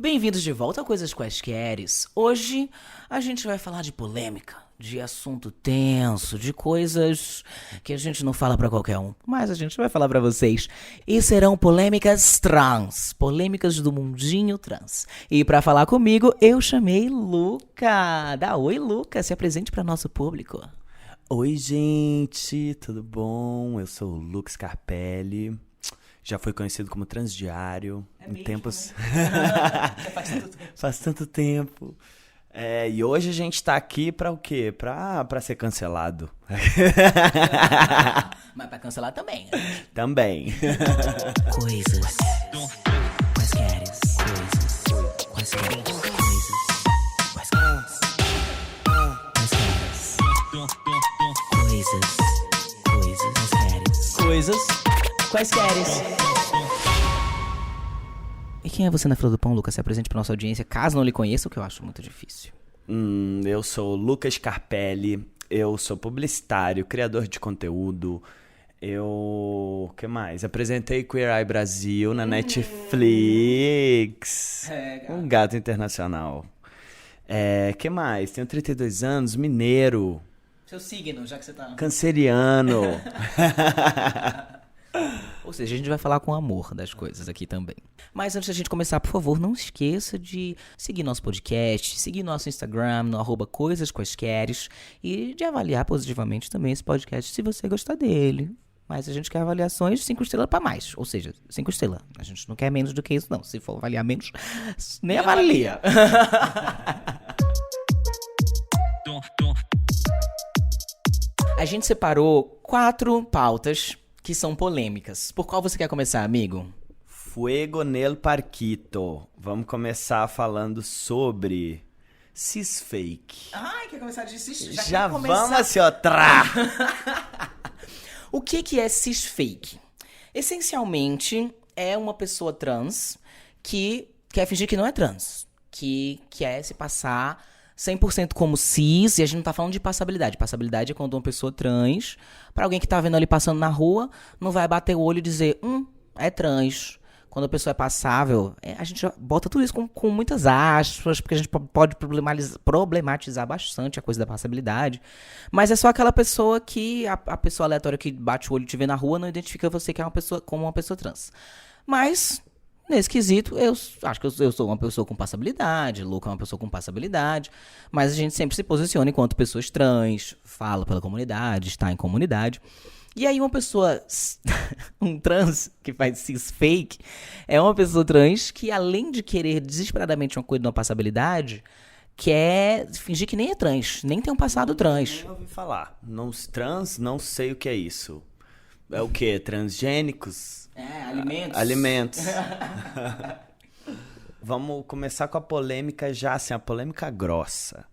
Bem-vindos de volta a Coisas Quaisqueres. Hoje a gente vai falar de polêmica, de assunto tenso, de coisas que a gente não fala pra qualquer um, mas a gente vai falar pra vocês. E serão polêmicas trans, polêmicas do mundinho trans. E pra falar comigo, eu chamei Luca. Dá oi, Luca, se apresente pra nosso público. Oi, gente, tudo bom? Eu sou o Lucas Scarpelli. Já fui conhecido como Transdiário em tempos. Faz tanto tempo. E hoje a gente tá aqui pra o quê? Pra ser cancelado. Mas pra cancelar também, né? Também. Coisas Quaisqueres. Coisas Quaisqueres. Coisas Quaisqueres. E quem é você na fila do pão, Lucas? Se apresente pra nossa audiência, caso não lhe conheça, o que eu acho muito difícil. Eu sou o Lucas Scarpelli. Eu sou publicitário, criador de conteúdo. O que mais? Apresentei Queer Eye Brasil na Netflix. Um gato internacional. Que mais? Tenho 32 anos, mineiro. Seu signo, já que você tá... Canceriano. Ou seja, a gente vai falar com amor das coisas aqui também. Mas antes da gente começar, por favor, não esqueça de seguir nosso podcast, seguir nosso Instagram, no @Coisas Quaisqueres, e de avaliar positivamente também esse podcast se você gostar dele. Mas a gente quer avaliações 5 estrelas pra mais. Ou seja, 5 estrelas. A gente não quer menos do que isso, não. Se for avaliar menos, nem avalia. A gente separou 4 pautas que são polêmicas. Por qual você quer começar, amigo? Fuego nel parquito. Vamos começar falando sobre cisfake. Ai, quer começar de cis? Já vamos se outrar. O que é cisfake? Essencialmente, é uma pessoa trans que quer fingir que não é trans. Que quer se passar 100% como cis, e a gente não tá falando de passabilidade. Passabilidade é quando uma pessoa trans, pra alguém que tá vendo ali passando na rua, não vai bater o olho e dizer, é trans. Quando a pessoa é passável, a gente bota tudo isso com muitas aspas, porque a gente pode problematizar bastante a coisa da passabilidade. Mas é só aquela pessoa que, a pessoa aleatória que bate o olho e te vê na rua, não identifica você que é uma pessoa, como uma pessoa trans. Mas... nesse quesito, eu acho que eu sou uma pessoa com passabilidade, Luca é uma pessoa com passabilidade, mas a gente sempre se posiciona enquanto pessoas trans, fala pela comunidade, está em comunidade. E aí uma pessoa, um trans que faz cisfake, é uma pessoa trans que, além de querer desesperadamente uma coisa de uma passabilidade, quer fingir que nem é trans, nem tem um passado trans. Nem ouvi falar. Trans, não sei o que é isso. É o quê? Transgênicos? Alimentos. Alimentos. Vamos começar com a polêmica já, assim, a polêmica grossa.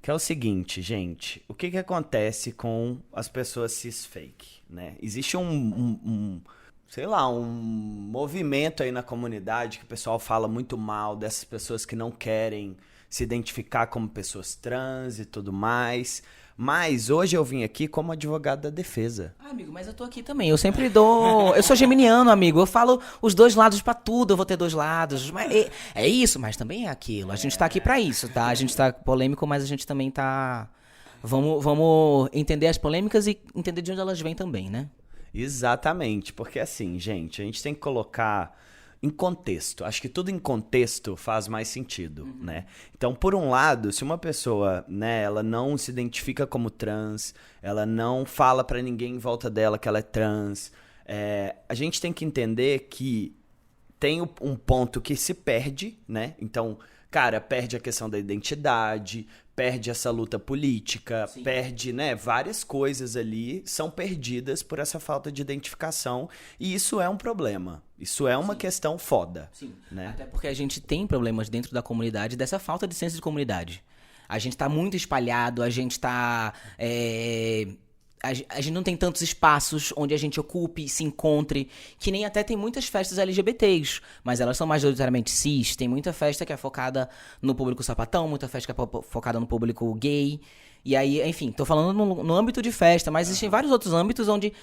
Que é o seguinte, gente. O que acontece com as pessoas cisfake, né? Existe sei lá, um movimento aí na comunidade que o pessoal fala muito mal dessas pessoas que não querem se identificar como pessoas trans e tudo mais. Mas hoje eu vim aqui como advogado da defesa. Amigo, mas eu tô aqui também. Eu sempre dou... eu sou geminiano, amigo. Eu falo os dois lados pra tudo. Eu vou ter dois lados. Mas é isso, mas também é aquilo. A gente tá aqui pra isso, tá? A gente tá polêmico, mas a gente também tá... Vamos entender as polêmicas e entender de onde elas vêm também, né? Exatamente. Porque assim, gente, a gente tem que colocar... em contexto. Acho que tudo em contexto faz mais sentido, né? Então, por um lado, se uma pessoa, né, ela não se identifica como trans, ela não fala pra ninguém em volta dela que ela é trans, a gente tem que entender que tem um ponto que se perde, né? Então, cara, perde a questão da identidade, perde essa luta política, Sim. Perde, né, várias coisas ali são perdidas por essa falta de identificação, e isso é um problema. Isso é uma questão foda. Sim, né? Até porque a gente tem problemas dentro da comunidade dessa falta de senso de comunidade. A gente tá muito espalhado, a gente tá... A gente não tem tantos espaços onde a gente ocupe, se encontre, que nem até tem muitas festas LGBTs, mas elas são majoritariamente cis. Tem muita festa que é focada no público sapatão, muita festa que é focada no público gay. E aí, enfim, tô falando no âmbito de festa, mas existem vários outros âmbitos onde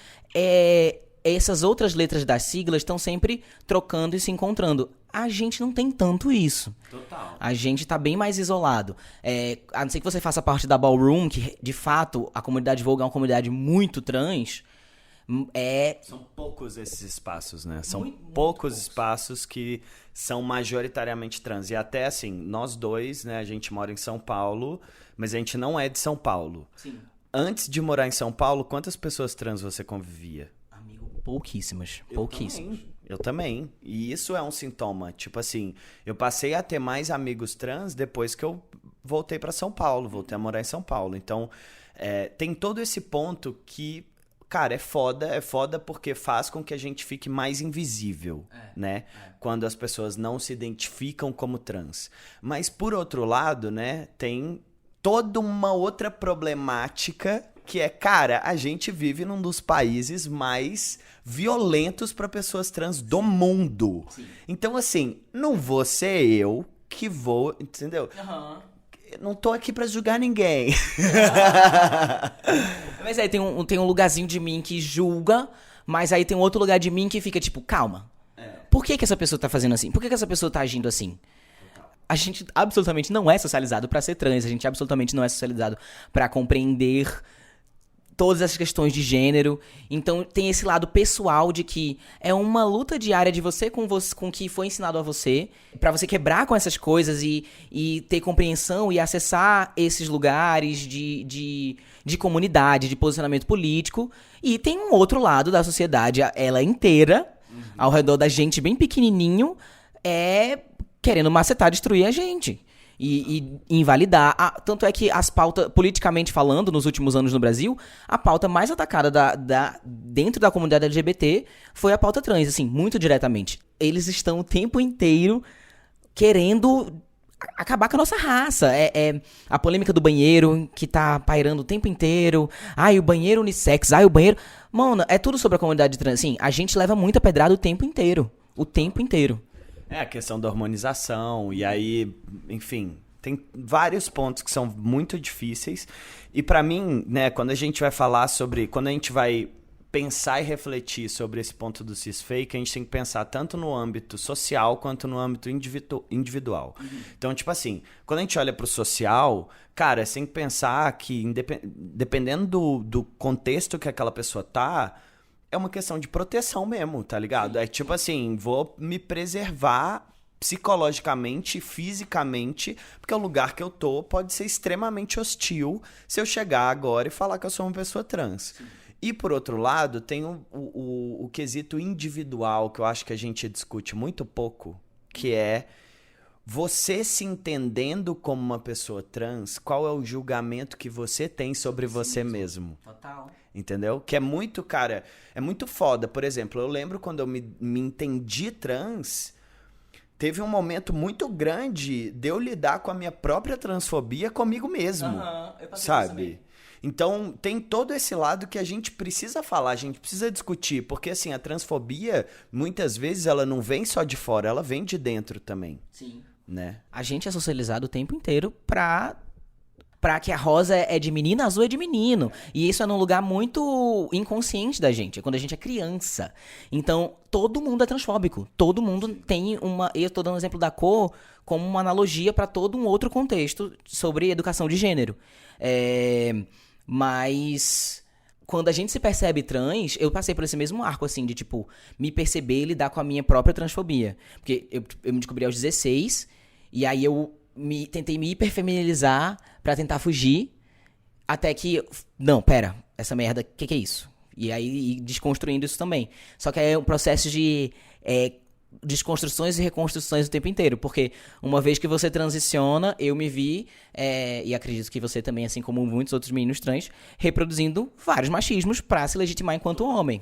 essas outras letras das siglas estão sempre trocando e se encontrando. A gente não tem tanto isso. Total. A gente tá bem mais isolado. A não ser que você faça parte da Ballroom, que de fato a comunidade Vogue é uma comunidade muito trans. São poucos esses espaços, né? São Muito poucos espaços que são majoritariamente trans. E até assim, nós dois, né? A gente mora em São Paulo, mas a gente não é de São Paulo. Sim. Antes de morar em São Paulo, quantas pessoas trans você convivia? Amigo, pouquíssimas. Pouquíssimas. Eu também. E isso é um sintoma. Tipo assim, eu passei a ter mais amigos trans depois que eu voltei pra São Paulo, voltei a morar em São Paulo. Então, tem todo esse ponto que, cara, é foda porque faz com que a gente fique mais invisível, né? Quando as pessoas não se identificam como trans. Mas, por outro lado, né, tem toda uma outra problemática que é, cara, a gente vive num dos países mais violentos para pessoas trans do mundo. Sim. Então, assim, não vou ser eu que vou, entendeu? Uhum. Não tô aqui pra julgar ninguém. Mas aí tem um lugarzinho de mim que julga, mas aí tem um outro lugar de mim que fica tipo, calma. Por que essa pessoa tá fazendo assim? Por que essa pessoa tá agindo assim? A gente absolutamente não é socializado pra ser trans, a gente absolutamente não é socializado pra compreender todas essas questões de gênero. Então tem esse lado pessoal de que é uma luta diária de você com o que foi ensinado a você, pra você quebrar com essas coisas e ter compreensão e acessar esses lugares de comunidade, de posicionamento político. E tem um outro lado da sociedade, ela inteira, ao redor da gente bem pequenininho, querendo macetar, destruir a gente. E invalidar. Tanto é que as pautas, politicamente falando, nos últimos anos no Brasil, a pauta mais atacada dentro da comunidade LGBT foi a pauta trans, assim, muito diretamente. Eles estão o tempo inteiro querendo acabar com a nossa raça. A polêmica do banheiro, que tá pairando o tempo inteiro. Ai, o banheiro unissex. Ai, o banheiro... Mano, é tudo sobre a comunidade trans. Assim, a gente leva muita pedrada o tempo inteiro. O tempo inteiro. É a questão da hormonização, e aí, enfim, tem vários pontos que são muito difíceis. E pra mim, né, quando a gente vai falar sobre, quando a gente vai pensar e refletir sobre esse ponto do cisfake, a gente tem que pensar tanto no âmbito social quanto no âmbito individual. Então, tipo assim, quando a gente olha pro social, cara, você tem que pensar que, dependendo do contexto que aquela pessoa tá, é uma questão de proteção mesmo, tá ligado? É tipo assim, vou me preservar psicologicamente, fisicamente, porque o lugar que eu tô pode ser extremamente hostil se eu chegar agora e falar que eu sou uma pessoa trans. Sim. E, por outro lado, tem o quesito individual, que eu acho que a gente discute muito pouco, que é você se entendendo como uma pessoa trans, qual é o julgamento que você tem sobre você mesmo. Total. Entendeu? Que é muito, cara, é muito foda. Por exemplo, eu lembro quando eu me entendi trans, teve um momento muito grande de eu lidar com a minha própria transfobia comigo mesmo. Eu passei sabe? Então, tem todo esse lado que a gente precisa falar, a gente precisa discutir, porque assim, a transfobia, muitas vezes, ela não vem só de fora, ela vem de dentro também. Sim. Né? A gente é socializado o tempo inteiro pra que a rosa é de menina, a azul é de menino. E isso é num lugar muito inconsciente da gente, é quando a gente é criança. Então, todo mundo é transfóbico. Todo mundo tem uma... Eu tô dando o exemplo da cor como uma analogia pra todo um outro contexto sobre educação de gênero. Mas quando a gente se percebe trans, eu passei por esse mesmo arco, assim, de, tipo, me perceber e lidar com a minha própria transfobia. Porque eu me descobri aos 16, e aí eu tentei me hiperfeminilizar pra tentar fugir, até que... Não, pera, essa merda, o que é isso? E aí, desconstruindo isso também. Só que é um processo de desconstruções e reconstruções o tempo inteiro, porque uma vez que você transiciona, eu me vi, e acredito que você também, assim como muitos outros meninos trans, reproduzindo vários machismos pra se legitimar enquanto homem.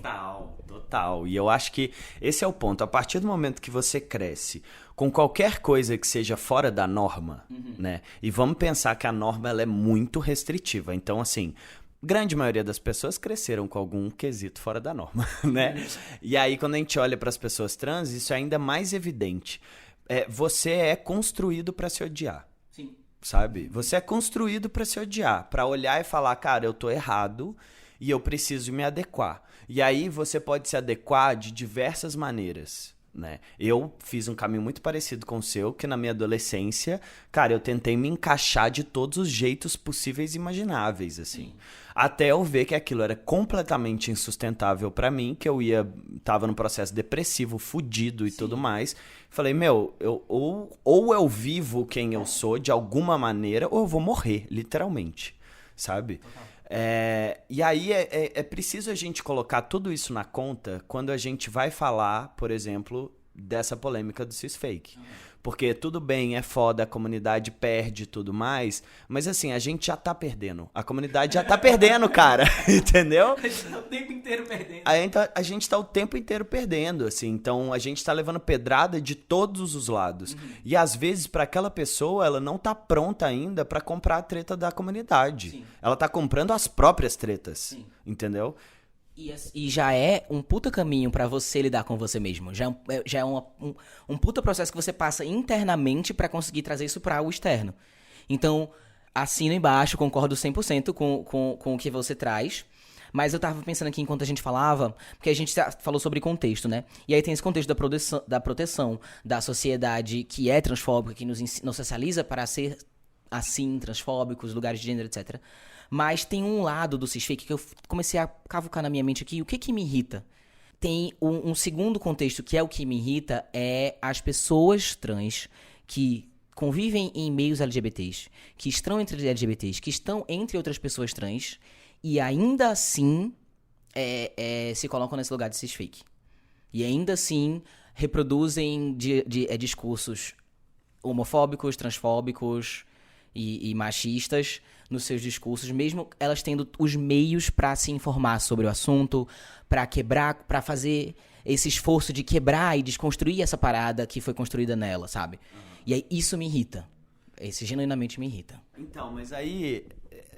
Total. E eu acho que esse é o ponto. A partir do momento que você cresce com qualquer coisa que seja fora da norma, né? E vamos pensar que a norma ela é muito restritiva. Então, assim, grande maioria das pessoas cresceram com algum quesito fora da norma, né? E aí, quando a gente olha para as pessoas trans, isso é ainda mais evidente. Você é construído para se odiar. Sim. Sabe? Você é construído para se odiar, para olhar e falar, cara, eu tô errado e eu preciso me adequar. E aí você pode se adequar de diversas maneiras, né? Eu fiz um caminho muito parecido com o seu, que na minha adolescência, cara, eu tentei me encaixar de todos os jeitos possíveis e imagináveis, assim. Até eu ver que aquilo era completamente insustentável pra mim, que tava num processo depressivo, fudido e tudo mais. Falei, ou eu vivo quem eu sou de alguma maneira, ou eu vou morrer, literalmente, sabe? E aí é preciso a gente colocar tudo isso na conta quando a gente vai falar, por exemplo, dessa polêmica do cisfake. Porque tudo bem, é foda, a comunidade perde e tudo mais, mas assim, a gente já tá perdendo. A comunidade já tá perdendo, cara, entendeu? A gente tá o tempo inteiro perdendo. A gente tá o tempo inteiro perdendo, assim, então a gente tá levando pedrada de todos os lados. E às vezes, pra aquela pessoa, ela não tá pronta ainda pra comprar a treta da comunidade. Sim. Ela tá comprando as próprias tretas, entendeu? E já é um puta caminho pra você lidar com você mesmo. Já é um puta processo que você passa internamente pra conseguir trazer isso pra o externo. Então, assino embaixo, concordo 100% com o que você traz. Mas eu tava pensando aqui enquanto a gente falava, porque a gente falou sobre contexto, né? E aí tem esse contexto da proteção da sociedade que é transfóbica, que nos socializa para ser assim, transfóbicos, lugares de gênero, etc. Mas tem um lado do cisfake que eu comecei a cavucar na minha mente aqui. O que me irrita? Tem um segundo contexto que é o que me irrita, é as pessoas trans que convivem em meios LGBTs, que estão entre LGBTs, que estão entre outras pessoas trans e ainda assim se colocam nesse lugar de cisfake. E ainda assim reproduzem discursos homofóbicos, transfóbicos e machistas nos seus discursos, mesmo elas tendo os meios pra se informar sobre o assunto, pra quebrar, pra fazer esse esforço de quebrar e desconstruir essa parada que foi construída nela, sabe? E aí isso me irrita. Isso genuinamente me irrita. Então, mas aí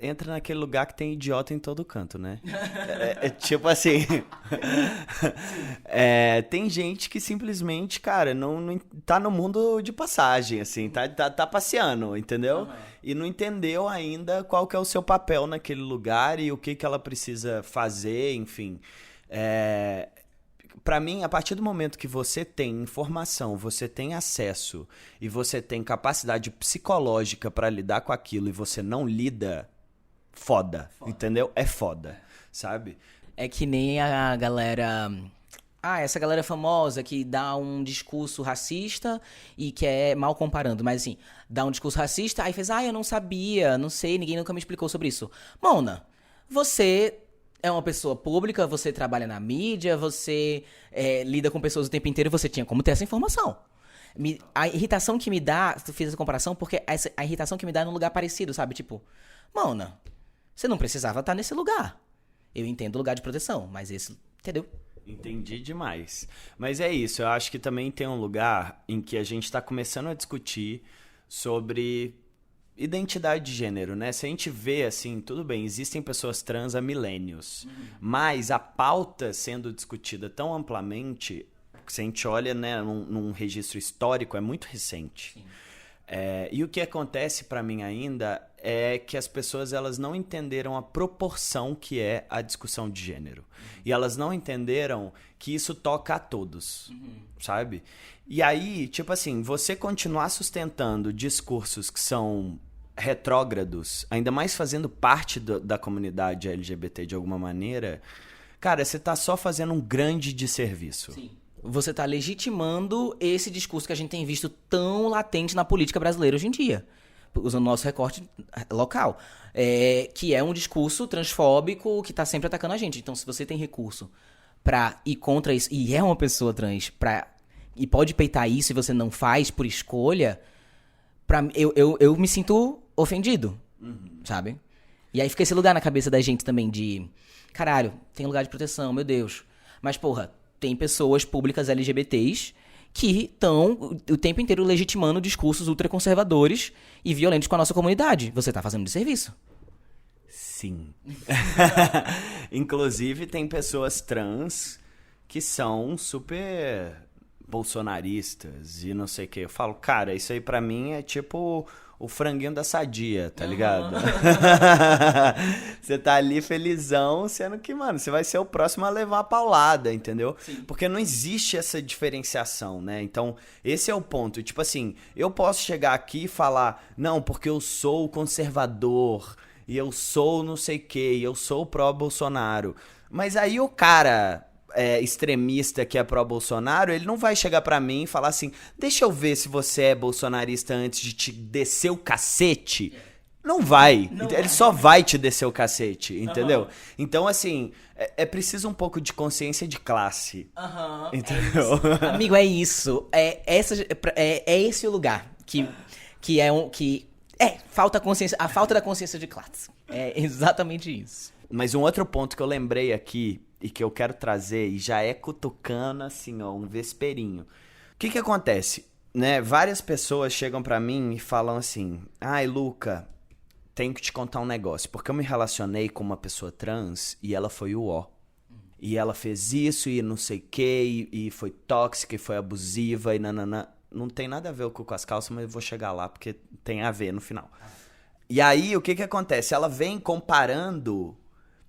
entra naquele lugar que tem idiota em todo canto, né? Tipo assim... tem gente que simplesmente, cara, não tá no mundo de passagem, assim, tá passeando, entendeu? E não entendeu ainda qual que é o seu papel naquele lugar e o que ela precisa fazer, enfim. Pra mim, a partir do momento que você tem informação, você tem acesso e você tem capacidade psicológica pra lidar com aquilo e você não lida, foda. Entendeu? É foda, sabe? É que nem a galera... essa galera famosa que dá um discurso racista e que é mal comparando, mas assim, dá um discurso racista, aí fez, eu não sabia, não sei, ninguém nunca me explicou sobre isso. Mona, você é uma pessoa pública, você trabalha na mídia, você lida com pessoas o tempo inteiro, você tinha como ter essa informação. A irritação que me dá, tu fez essa comparação, porque a irritação que me dá é num lugar parecido, sabe? Tipo, Mona, você não precisava estar nesse lugar. Eu entendo o lugar de proteção, mas esse, entendeu? Entendi demais. Mas é isso, eu acho que também tem um lugar em que a gente está começando a discutir sobre identidade de gênero, né? Se a gente vê assim, tudo bem, existem pessoas trans há milênios, mas a pauta sendo discutida tão amplamente, se a gente olha, né, num registro histórico, é muito recente. Sim. E o que acontece para mim ainda é que as pessoas elas não entenderam a proporção que é a discussão de gênero. E elas não entenderam que isso toca a todos, sabe? E aí, tipo assim, você continuar sustentando discursos que são retrógrados, ainda mais fazendo parte da comunidade LGBT de alguma maneira, cara, você tá só fazendo um grande desserviço. Sim. Você tá legitimando esse discurso que a gente tem visto tão latente na política brasileira hoje em dia, usando o nosso recorte local, que é um discurso transfóbico que tá sempre atacando a gente. Então, se você tem recurso pra ir contra isso, e é uma pessoa trans, e pode peitar isso e você não faz por escolha, eu me sinto ofendido, sabe? E aí fica esse lugar na cabeça da gente também de, caralho, tem lugar de proteção, meu Deus. Mas, porra, tem pessoas públicas LGBTs que estão o tempo inteiro legitimando discursos ultraconservadores e violentos com a nossa comunidade. Você tá fazendo desserviço. Sim. Inclusive, tem pessoas trans que são super bolsonaristas e não sei o que. Eu falo, cara, isso aí pra mim é tipo o franguinho da Sadia, tá ligado? Você tá ali felizão, sendo que, mano, você vai ser o próximo a levar a paulada, entendeu? Sim. Porque não existe essa diferenciação, né? Então, esse é o ponto. Tipo assim, eu posso chegar aqui e falar, não, porque eu sou conservador, e eu sou não sei o que, e eu sou pró-Bolsonaro. Mas aí o cara extremista que é pró-Bolsonaro, ele não vai chegar pra mim e falar assim, deixa eu ver se você é bolsonarista antes de te descer o cacete. Não vai. Ele só vai te descer o cacete, entendeu? Então, assim, é preciso um pouco de consciência de classe. Entendeu? Amigo, é isso. É esse o lugar falta consciência, a falta da consciência de classe. É exatamente isso. Mas um outro ponto que eu lembrei aqui e que eu quero trazer, e já é cutucando assim, ó, um vesperinho. O que acontece? Né? Várias pessoas chegam pra mim e falam assim, ai, Luca, tenho que te contar um negócio, porque eu me relacionei com uma pessoa trans e ela foi o ó. E ela fez isso e não sei o que, e foi tóxica e foi abusiva e nananã. Não tem nada a ver o cu com as calças, mas eu vou chegar lá porque tem a ver no final. E aí, o que acontece? Ela vem comparando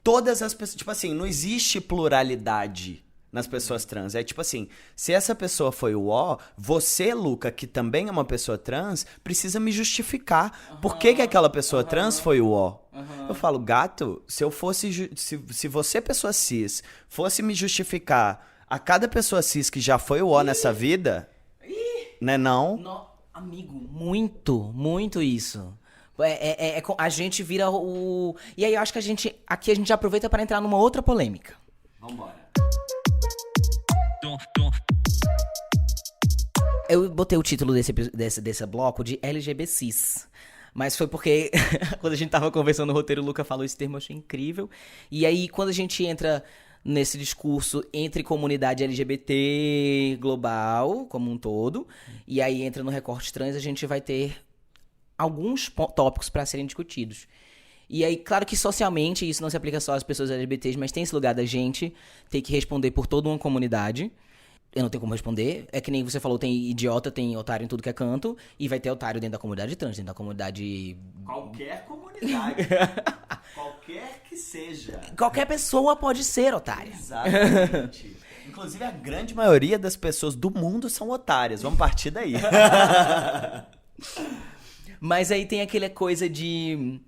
todas as pessoas... Tipo assim, não existe pluralidade nas pessoas trans. É tipo assim, se essa pessoa foi o ó, você, Luca, que também é uma pessoa trans, precisa me justificar. Por que aquela pessoa trans foi o ó? Eu falo, gato, se eu fosse... Se você, pessoa cis, fosse me justificar a cada pessoa cis que já foi o ó nessa vida... Né não? Amigo, muito isso. A gente vira o... E aí eu acho que aqui a gente já aproveita para entrar numa outra polêmica. Vambora. Eu botei o título desse bloco de LGBTs. Mas foi porque quando a gente tava conversando no roteiro, o Luca falou esse termo, eu achei incrível. E aí quando a gente entra nesse discurso entre comunidade LGBT global, como um todo, e aí entra no recorte trans, a gente vai ter alguns tópicos para serem discutidos. E aí, claro que socialmente isso não se aplica só às pessoas LGBTs, mas tem esse lugar da gente ter que responder por toda uma comunidade. Eu não tenho como responder. É que nem você falou, tem idiota, tem otário em tudo que é canto, e vai ter otário dentro da comunidade trans, dentro da comunidade... Qualquer comunidade. Qualquer que seja. Qualquer pessoa pode ser otária. Exatamente. Inclusive, a grande maioria das pessoas do mundo são otárias. Vamos partir daí. Mas aí tem aquela coisa de...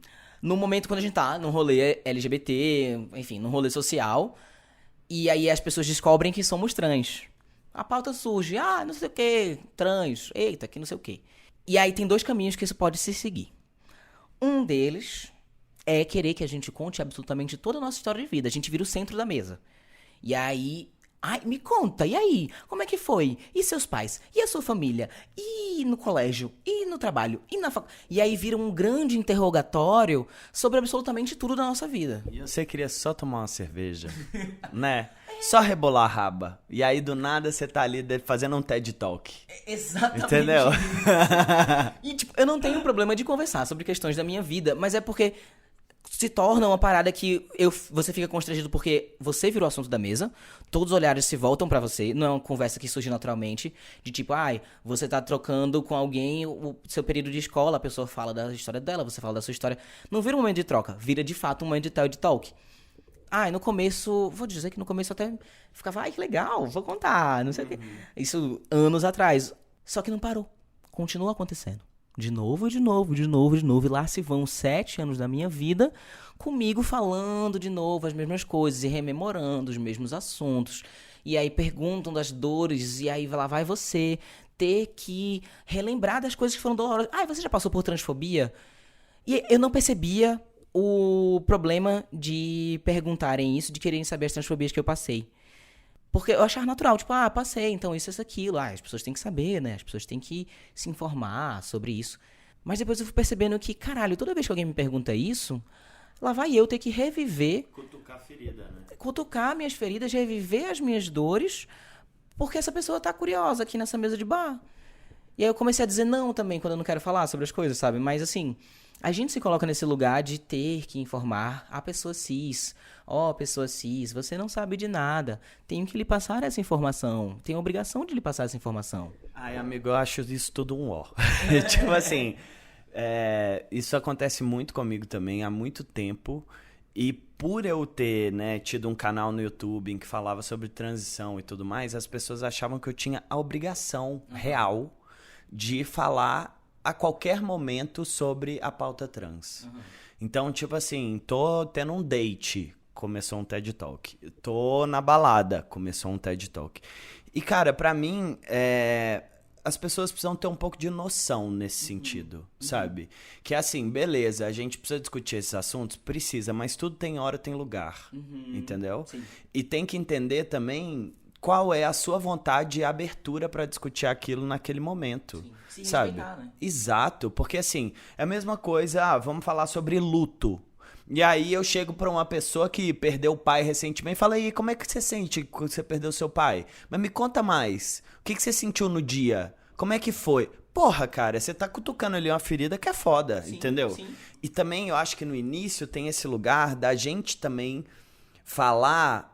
No momento quando a gente tá num rolê LGBT, enfim, num rolê social, e aí as pessoas descobrem que somos trans. A pauta surge, não sei o que, trans, eita, que não sei o que. E aí tem dois caminhos que isso pode se seguir. Um deles é querer que a gente conte absolutamente toda a nossa história de vida. A gente vira o centro da mesa. E aí... Ai, me conta, e aí? Como é que foi? E seus pais? E a sua família? E no colégio? E no trabalho? E na faculdade? E aí vira um grande interrogatório sobre absolutamente tudo da nossa vida. E você queria só tomar uma cerveja, né? Só rebolar a raba. E aí, do nada, você tá ali fazendo um TED Talk. Exatamente. Entendeu? E, tipo, eu não tenho problema de conversar sobre questões da minha vida, mas é porque... se torna uma parada que você fica constrangido porque você virou o assunto da mesa, todos os olhares se voltam pra você, não é uma conversa que surge naturalmente, de tipo, você tá trocando com alguém o seu período de escola, a pessoa fala da história dela, você fala da sua história, não vira um momento de troca, vira de fato um momento de TED Talk. No começo, vou dizer que no começo eu até ficava, que legal, vou contar, não sei o quê. Isso anos atrás, só que não parou, continua acontecendo. De novo, e lá se vão 7 anos da minha vida comigo falando de novo as mesmas coisas e rememorando os mesmos assuntos. E aí perguntam das dores, e aí lá vai você ter que relembrar das coisas que foram dolorosas. Você já passou por transfobia? E eu não percebia o problema de perguntarem isso, de quererem saber as transfobias que eu passei. Porque eu achava natural, tipo, passei, então isso, aquilo. As pessoas têm que saber, né? As pessoas têm que se informar sobre isso. Mas depois eu fui percebendo que, caralho, toda vez que alguém me pergunta isso, lá vai eu ter que reviver... Cutucar a ferida, né? Cutucar minhas feridas, reviver as minhas dores, porque essa pessoa tá curiosa aqui nessa mesa de bar. E aí eu comecei a dizer não também, quando eu não quero falar sobre as coisas, sabe? Mas assim, a gente se coloca nesse lugar de ter que informar a pessoa cis. Pessoa cis, você não sabe de nada. Tenho que lhe passar essa informação. Tenho a obrigação de lhe passar essa informação. Ai, amigo, eu acho isso tudo um ó. Tipo assim, isso acontece muito comigo também há muito tempo. E por eu ter, né, tido um canal no YouTube em que falava sobre transição e tudo mais, as pessoas achavam que eu tinha a obrigação real de falar a qualquer momento sobre a pauta trans. Então, tipo assim, tô tendo um date, começou um TED Talk. Tô na balada, começou um TED Talk. E, cara, pra mim, as pessoas precisam ter um pouco de noção nesse sentido, sabe? Que é assim, beleza, a gente precisa discutir esses assuntos? Precisa, mas tudo tem hora, tem lugar, entendeu? Sim. E tem que entender também qual é a sua vontade e abertura pra discutir aquilo naquele momento, Sim, sabe? respeitar, né? Exato, porque assim, é a mesma coisa, vamos falar sobre luto. E aí eu chego pra uma pessoa que perdeu o pai recentemente e falo, aí, como é que você sente quando você perdeu seu pai? Mas me conta mais, o que você sentiu no dia? Como é que foi? Porra, cara, você tá cutucando ali uma ferida que é foda, Sim, entendeu? sim. E também eu acho que no início tem esse lugar da gente também falar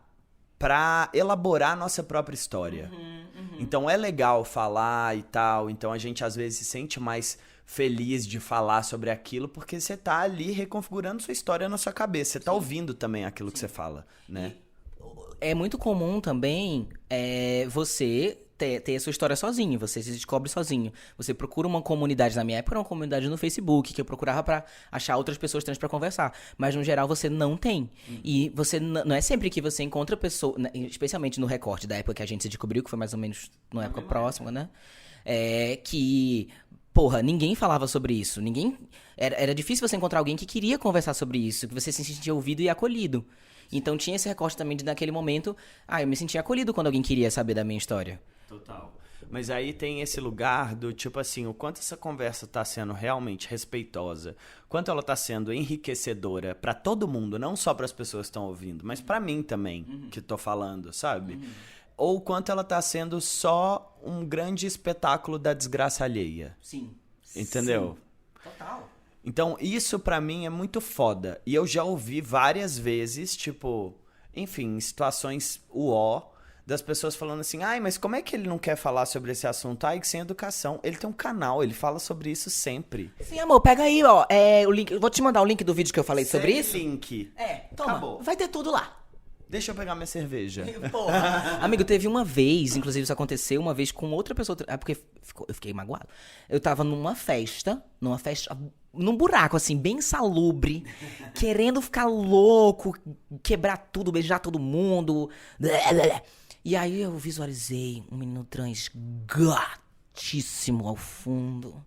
pra elaborar a nossa própria história. Então é legal falar e tal, então a gente às vezes se sente mais feliz de falar sobre aquilo, porque você tá ali reconfigurando sua história na sua cabeça, você tá ouvindo também aquilo que você fala, né? É muito comum também você ter a sua história sozinho, você se descobre sozinho. Você procura uma comunidade, na minha época era uma comunidade no Facebook, que eu procurava pra achar outras pessoas trans pra conversar. Mas no geral você não tem. E você não é sempre que você encontra pessoa, especialmente no recorte da época que a gente se descobriu, que foi mais ou menos numa época próxima, né? Que, porra, ninguém falava sobre isso. Era difícil você encontrar alguém que queria conversar sobre isso, que você se sentia ouvido e acolhido. Então tinha esse recorte também de naquele momento, eu me sentia acolhido quando alguém queria saber da minha história. Total. Mas aí tem esse lugar do tipo assim, o quanto essa conversa tá sendo realmente respeitosa, quanto ela tá sendo enriquecedora pra todo mundo, não só pras pessoas que estão ouvindo, mas pra mim também, que tô falando, sabe? Ou quanto ela tá sendo só um grande espetáculo da desgraça alheia. Sim. Entendeu? Sim. Total. Então, isso pra mim é muito foda. E eu já ouvi várias vezes, tipo, enfim, em situações das pessoas falando assim, mas como é que ele não quer falar sobre esse assunto? Que sem educação. Ele tem um canal, ele fala sobre isso sempre. Sim, amor, pega aí, o link. Eu vou te mandar o link do vídeo que eu falei sobre isso. Link. Toma. Acabou. Vai ter tudo lá. Deixa eu pegar minha cerveja. Porra. Amigo, teve uma vez, inclusive isso aconteceu uma vez com outra pessoa. Porque eu fiquei magoado. Eu tava numa festa, num buraco, assim, bem insalubre, querendo ficar louco, quebrar tudo, beijar todo mundo. E aí eu visualizei um menino trans gatíssimo ao fundo.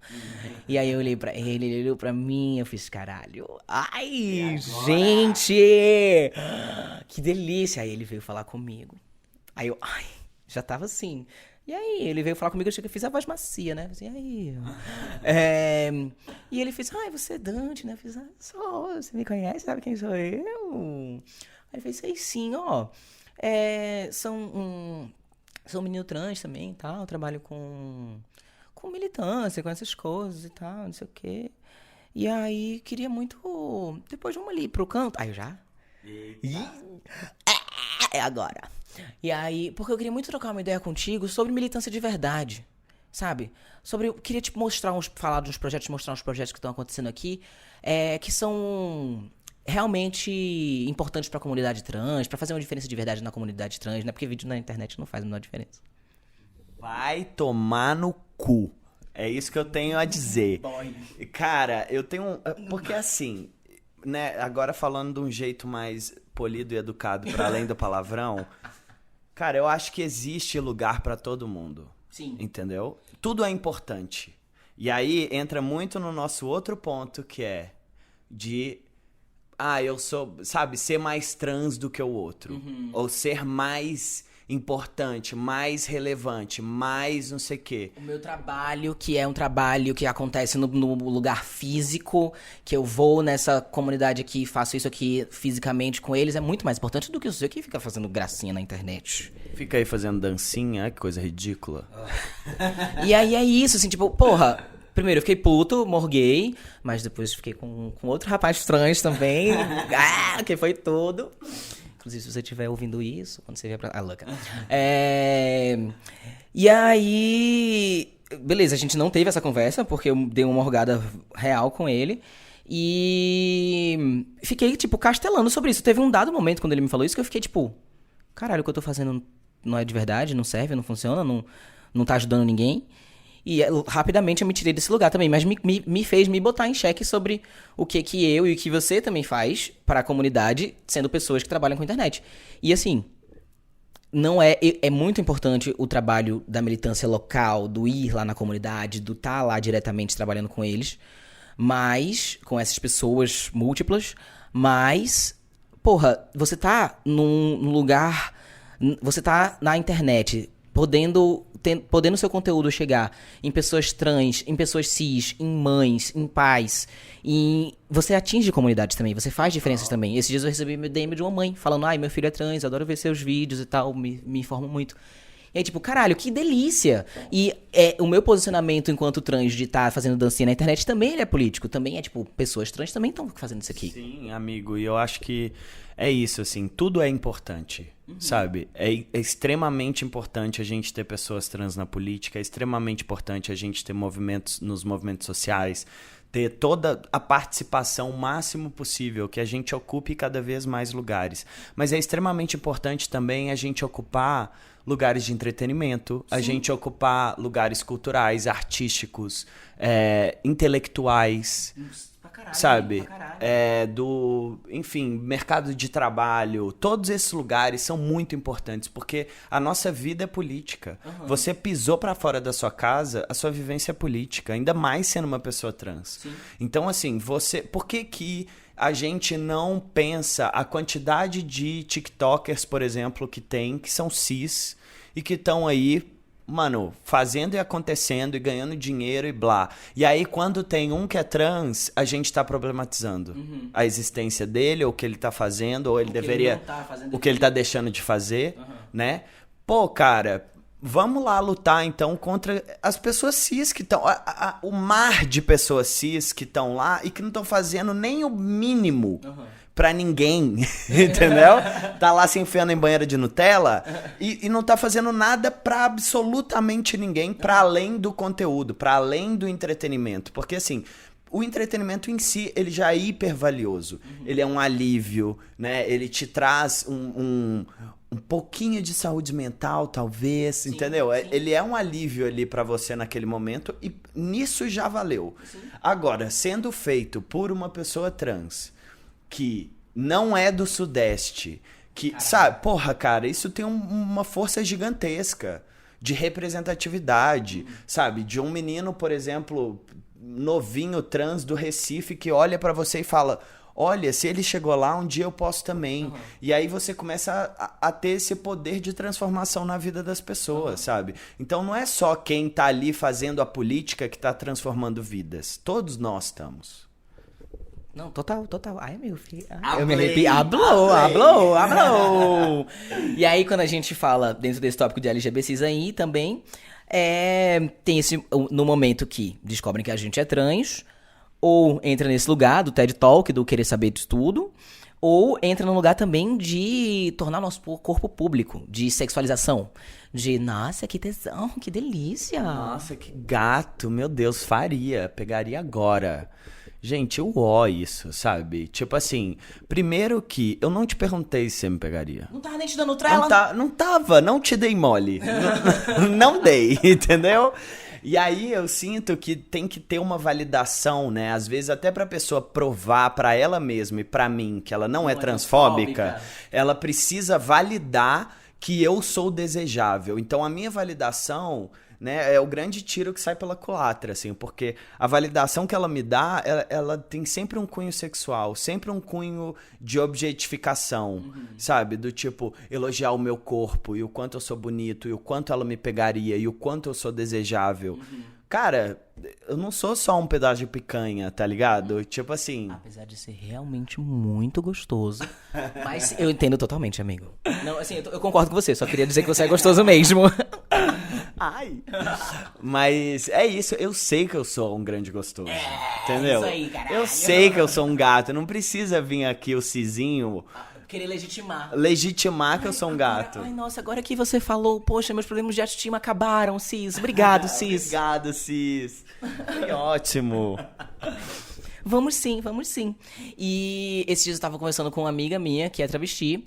E aí eu olhei pra ele, ele olhou pra mim, eu fiz, caralho. Ai, gente! Que delícia! Aí ele veio falar comigo. Aí eu, já tava assim. E aí, ele veio falar comigo, eu fiz a voz macia, né? Assim, e aí? E ele fez, você é Dante, né? Eu fiz, sou, você me conhece, sabe quem sou eu? Aí ele fez, sei sim, sou um menino trans também e tal, trabalho com militância, com essas coisas e tal, não sei o quê. E aí, queria muito, depois vamos ali pro canto. Aí eu já... É agora. E aí, porque eu queria muito trocar uma ideia contigo sobre militância de verdade, sabe? Eu queria te mostrar falar dos projetos, mostrar uns projetos que estão acontecendo aqui, que são realmente importantes pra comunidade trans, pra fazer uma diferença de verdade na comunidade trans, né? Porque vídeo na internet não faz a menor diferença. Vai tomar no cu. É isso que eu tenho a dizer. Cara, eu tenho... Porque assim, né? Agora falando de um jeito mais polido e educado, para além do palavrão, cara, eu acho que existe lugar para todo mundo. Sim. Entendeu? Tudo é importante. E aí entra muito no nosso outro ponto, que é de... eu sou, sabe, ser mais trans do que o outro. Ou ser mais importante, mais relevante, mais não sei o quê. O meu trabalho, que é um trabalho que acontece no lugar físico, que eu vou nessa comunidade aqui, faço isso aqui fisicamente com eles, é muito mais importante do que o seu que fica fazendo gracinha na internet. Fica aí fazendo dancinha, que coisa ridícula. E aí é isso, assim, tipo, porra, Primeiro, eu fiquei puto, morguei, mas depois fiquei com outro rapaz trans também. Que foi tudo. Inclusive, se você estiver ouvindo isso, quando você vier pra... louca. E aí... Beleza, a gente não teve essa conversa, porque eu dei uma morgada real com ele. E fiquei, tipo, castelando sobre isso. Teve um dado momento, quando ele me falou isso, que eu fiquei, tipo... Caralho, o que eu tô fazendo não é de verdade, não serve, não funciona, não tá ajudando ninguém. E rapidamente eu me tirei desse lugar também, mas me fez me botar em xeque sobre o que eu e o que você também faz para a comunidade, sendo pessoas que trabalham com internet. E assim, não é muito importante o trabalho da militância local, do ir lá na comunidade, do estar lá diretamente trabalhando com eles, mas com essas pessoas múltiplas, mas, porra, você tá num lugar, você tá na internet, podendo seu conteúdo chegar em pessoas trans, em pessoas cis, em mães, em pais. E você atinge comunidades também, você faz diferenças também. Esses dias eu recebi meu DM de uma mãe, falando, meu filho é trans, adoro ver seus vídeos e tal, me informo muito. E aí, tipo, caralho, que delícia! E o meu posicionamento enquanto trans de estar fazendo dancinha na internet também ele é político. Também é, tipo, pessoas trans também estão fazendo isso aqui. Sim, amigo. E eu acho que é isso, assim. Tudo é importante, sabe? É extremamente importante a gente ter pessoas trans na política. É extremamente importante a gente ter movimentos nos movimentos sociais. Ter toda a participação o máximo possível, que a gente ocupe cada vez mais lugares. Mas é extremamente importante também a gente ocupar lugares de entretenimento, a gente ocupar lugares culturais, artísticos, intelectuais, sabe? Enfim, mercado de trabalho, todos esses lugares são muito importantes, porque a nossa vida é política. Você pisou pra fora da sua casa, a sua vivência é política, ainda mais sendo uma pessoa trans. Sim. Então, assim, por que a gente não pensa a quantidade de TikTokers, por exemplo, que são cis e que estão aí, mano, fazendo e acontecendo e ganhando dinheiro e blá. E aí, quando tem um que é trans, a gente tá problematizando a existência dele, ou o que ele tá fazendo, ou ele deveria... o que ele tá deixando de fazer, né? Pô, cara... Vamos lá lutar, então, contra as pessoas cis que estão... O mar de pessoas cis que estão lá e que não estão fazendo nem o mínimo pra ninguém, entendeu? Tá lá se enfiando em banheira de Nutella e não tá fazendo nada pra absolutamente ninguém, pra além do conteúdo, pra além do entretenimento. Porque, assim... O entretenimento em si, ele já é hiper valioso. Ele é um alívio, né? Ele te traz um pouquinho de saúde mental, talvez, sim, entendeu? Sim. Ele é um alívio ali pra você naquele momento e nisso já valeu. Sim. Agora, sendo feito por uma pessoa trans que não é do Sudeste, que, sabe? Porra, cara, isso tem uma força gigantesca de representatividade, sabe? De um menino, por exemplo... novinho trans do Recife que olha pra você e fala, olha, se ele chegou lá, um dia eu posso também. E aí você começa a ter esse poder de transformação na vida das pessoas, sabe? Então não é só quem tá ali fazendo a política que tá transformando vidas. Todos nós estamos. Não, total. Ai, meu filho. Eu me arrepio. Hablou. E aí, quando a gente fala dentro desse tópico de LGBTs aí também... tem no momento que descobrem que a gente é trans, ou entra nesse lugar do TED Talk, do querer saber de tudo, ou entra no lugar também de tornar nosso corpo público, de sexualização, de, nossa, que tesão, que delícia. Nossa, que gato, meu Deus, pegaria agora. Gente, isso, sabe? Tipo assim, primeiro que eu não te perguntei se você me pegaria. Não tava nem te dando trela? Não tava, não te dei mole. Não dei, entendeu? E aí eu sinto que tem que ter uma validação, né? Às vezes até pra pessoa provar pra ela mesma e pra mim que ela não é transfóbica, ela precisa validar que eu sou desejável. Então a minha validação... né, é o grande tiro que sai pela culatra, assim, porque a validação que ela me dá, ela tem sempre um cunho sexual, sempre um cunho de objetificação, sabe? Do tipo, elogiar o meu corpo, e o quanto eu sou bonito, e o quanto ela me pegaria, e o quanto eu sou desejável. Cara, eu não sou só um pedaço de picanha, tá ligado? Tipo assim... Apesar de ser realmente muito gostoso, mas eu entendo totalmente, amigo. Não, assim, eu concordo com você, só queria dizer que você é gostoso mesmo. Ai. Mas é isso, eu sei que eu sou um grande gostoso. Entendeu? isso aí, caralho. Eu sei que eu sou um gato. Não precisa vir aqui o Cizinho Querer legitimar que eu sou um gato. Ai, nossa, agora que você falou, poxa, meus problemas de autoestima acabaram, Cis. Obrigado, Cis. Obrigado, Cis. Foi ótimo. Vamos sim, vamos sim. E esses dias eu tava conversando com uma amiga minha, que é travesti,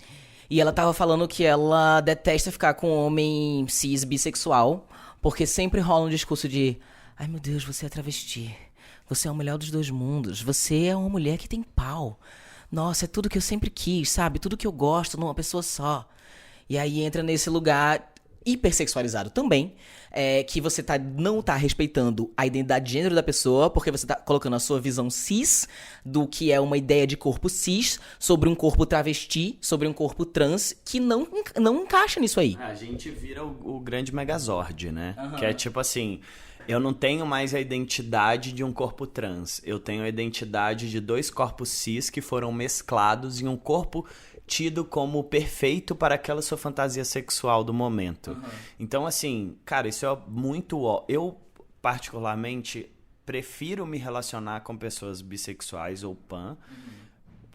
e ela tava falando que ela detesta ficar com homem cis bissexual, porque sempre rola um discurso de: ai meu Deus, você é travesti. Você é o melhor dos dois mundos. Você é uma mulher que tem pau. Nossa, é tudo que eu sempre quis, sabe? Tudo que eu gosto numa pessoa só. E aí entra nesse lugar hipersexualizado também, que você não tá respeitando a identidade de gênero da pessoa, porque você tá colocando a sua visão cis do que é uma ideia de corpo cis sobre um corpo travesti, sobre um corpo trans, que não encaixa nisso aí. A gente vira o grande megazord, né? Que é tipo assim, eu não tenho mais a identidade de um corpo trans, eu tenho a identidade de dois corpos cis que foram mesclados em um corpo tido como perfeito para aquela sua fantasia sexual do momento. Então, assim, cara, isso é muito... Eu, particularmente, prefiro me relacionar com pessoas bissexuais ou pan,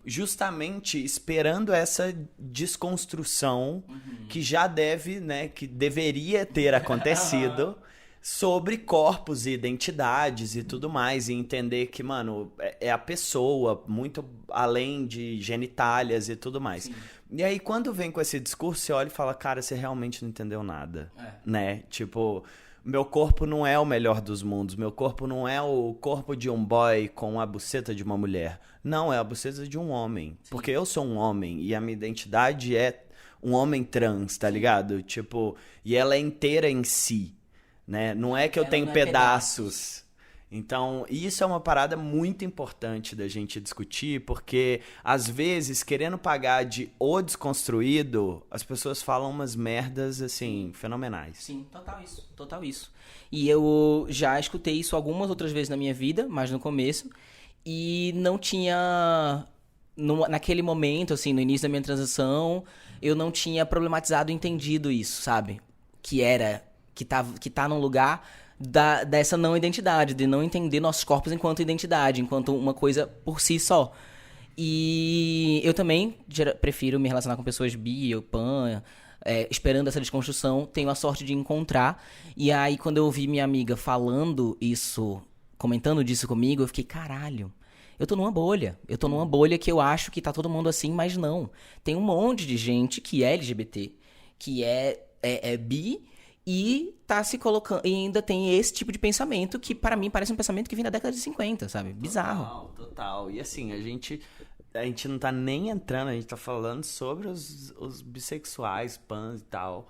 justamente esperando essa desconstrução que já deve, né, que deveria ter acontecido sobre corpos e identidades e tudo mais, e entender que, mano, é a pessoa, muito além de genitálias e tudo mais. Sim. E aí, quando vem com esse discurso, você olha e fala, cara, você realmente não entendeu nada, né? Tipo, meu corpo não é o melhor dos mundos, meu corpo não é o corpo de um boy com a buceta de uma mulher. Não, é a buceta de um homem. Sim. Porque eu sou um homem e a minha identidade é um homem trans, tá ligado? Tipo, e ela é inteira em si. Né? Não é que eu tenho pedaços. Então, isso é uma parada muito importante da gente discutir, porque, às vezes, querendo pagar de o desconstruído, as pessoas falam umas merdas, assim, fenomenais. Sim, total isso. E eu já escutei isso algumas outras vezes na minha vida, mas no começo, e não tinha... naquele momento, assim, no início da minha transição, eu não tinha problematizado e entendido isso, sabe? Que tá num lugar dessa não identidade, de não entender nossos corpos enquanto identidade, enquanto uma coisa por si só. E eu também prefiro me relacionar com pessoas bi ou pan, esperando essa desconstrução, tenho a sorte de encontrar. E aí, quando eu ouvi minha amiga falando isso, comentando disso comigo, eu fiquei, caralho, eu tô numa bolha. Eu tô numa bolha que eu acho que tá todo mundo assim, mas não. Tem um monte de gente que é LGBT, que é bi, e tá se colocando. E ainda tem esse tipo de pensamento que, para mim, parece um pensamento que vem da década de 50, sabe? Bizarro. Total. E assim, a gente não tá nem entrando, a gente tá falando sobre os bissexuais, pans e tal.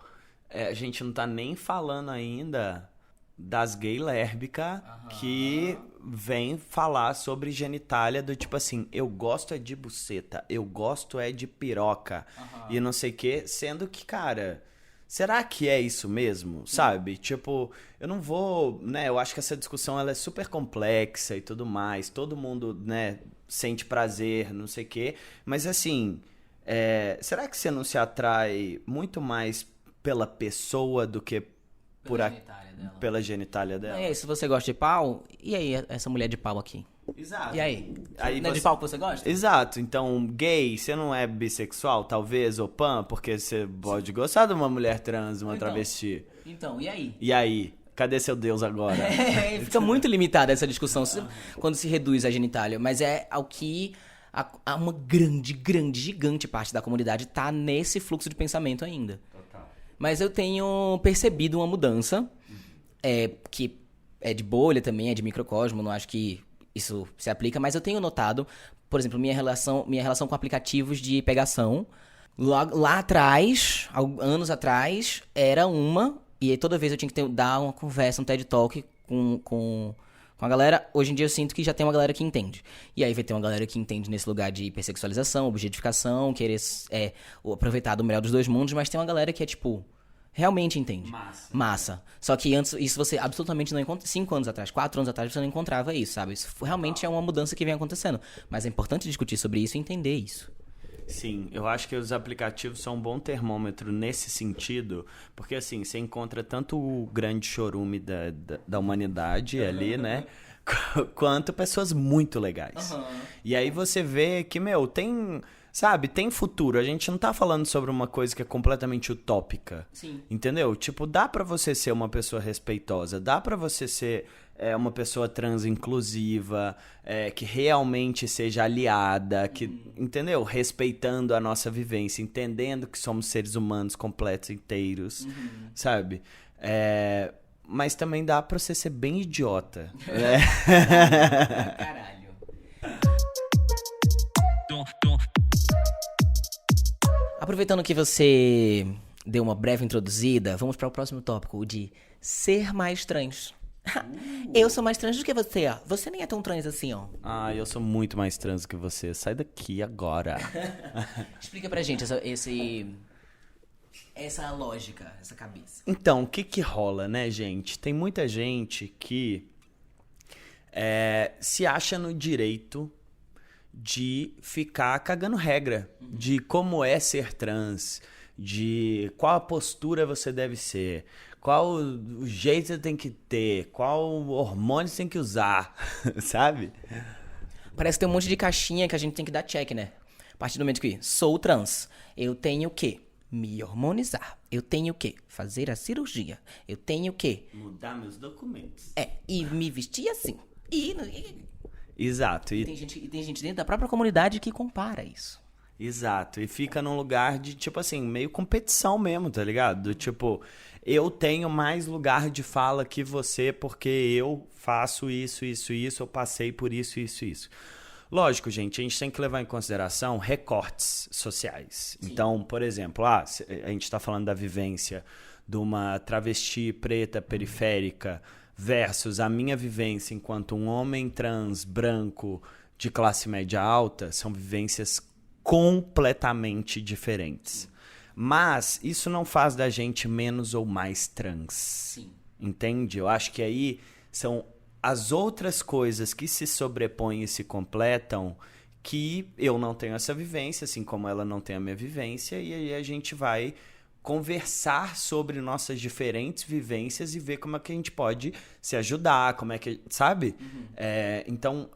A gente não tá nem falando ainda das gay lésbicas que vem falar sobre genitália do tipo assim, eu gosto é de buceta, eu gosto é de piroca e não sei o que, sendo que, cara... Será que é isso mesmo, sabe? Tipo, eu não vou, né? Eu acho que essa discussão ela é super complexa e tudo mais. Todo mundo, né, sente prazer, não sei o quê. Mas assim, será que você não se atrai muito mais pela pessoa do que pela genitália dela? E aí, se você gosta de pau, e aí essa mulher de pau aqui? Exato. E aí? Não é de pau que você gosta? Exato. Então, gay, você não é bissexual, talvez, ou pan, porque você pode gostar de uma mulher trans, uma travesti. Então, e aí? E aí? Cadê seu Deus agora? Fica muito limitada essa discussão quando se reduz a genitália. Mas é ao que uma grande, gigante parte da comunidade tá nesse fluxo de pensamento ainda. Total. Mas eu tenho percebido uma mudança, que é de bolha também, é de microcosmo, não acho que isso se aplica, mas eu tenho notado, por exemplo, minha relação com aplicativos de pegação. Lá atrás, anos atrás, era e aí toda vez eu tinha que dar uma conversa, um TED Talk com a galera. Hoje em dia eu sinto que já tem uma galera que entende. E aí vai ter uma galera que entende nesse lugar de hipersexualização, objetificação, querer aproveitar do melhor dos dois mundos, mas tem uma galera que é tipo... Realmente entende. Massa. Só que antes, isso você absolutamente não encontra. 5 anos atrás, 4 anos atrás, você não encontrava isso, sabe? Isso realmente é uma mudança que vem acontecendo. Mas é importante discutir sobre isso e entender isso. Sim, eu acho que os aplicativos são um bom termômetro nesse sentido, porque assim, você encontra tanto o grande chorume da humanidade ali, né? Quanto pessoas muito legais. E aí você vê que, meu, tem, sabe, tem futuro. A gente não tá falando sobre uma coisa que é completamente utópica. Sim. Entendeu? Tipo, dá pra você ser uma pessoa respeitosa, dá pra você ser uma pessoa trans inclusiva, que realmente seja aliada, que, entendeu? Respeitando a nossa vivência, entendendo que somos seres humanos completos, inteiros, sabe? Mas também dá pra você ser bem idiota. Né? Caralho. Aproveitando que você deu uma breve introduzida, vamos para o próximo tópico, o de ser mais trans. Eu sou mais trans do que você, ó. Você nem é tão trans assim, ó. Ah, eu sou muito mais trans que você. Sai daqui agora. Explica pra gente essa lógica, essa cabeça. Então, o que rola, né, gente? Tem muita gente que se acha no direito de ficar cagando regra de como é ser trans, de qual a postura você deve ser, qual o jeito você tem que ter, qual hormônio você tem que usar, sabe? Parece que tem um monte de caixinha que a gente tem que dar check, né? A partir do momento que sou trans, eu tenho o quê? Me hormonizar. Eu tenho o quê? Fazer a cirurgia. Eu tenho o quê? Mudar meus documentos. E me vestir assim. Exato. Tem gente dentro da própria comunidade que compara isso. Exato. E fica num lugar de, tipo assim, meio competição mesmo, tá ligado? Do tipo, eu tenho mais lugar de fala que você porque eu faço isso, eu passei por isso. Lógico, gente, a gente tem que levar em consideração recortes sociais. Sim. Então, por exemplo, a gente está falando da vivência de uma travesti preta periférica versus a minha vivência enquanto um homem trans branco de classe média alta, são vivências completamente diferentes. Mas isso não faz da gente menos ou mais trans. Sim. Entende? Eu acho que aí são as outras coisas que se sobrepõem e se completam, que eu não tenho essa vivência, assim como ela não tem a minha vivência, e aí a gente vai conversar sobre nossas diferentes vivências e ver como é que a gente pode se ajudar, como é que, sabe? Então,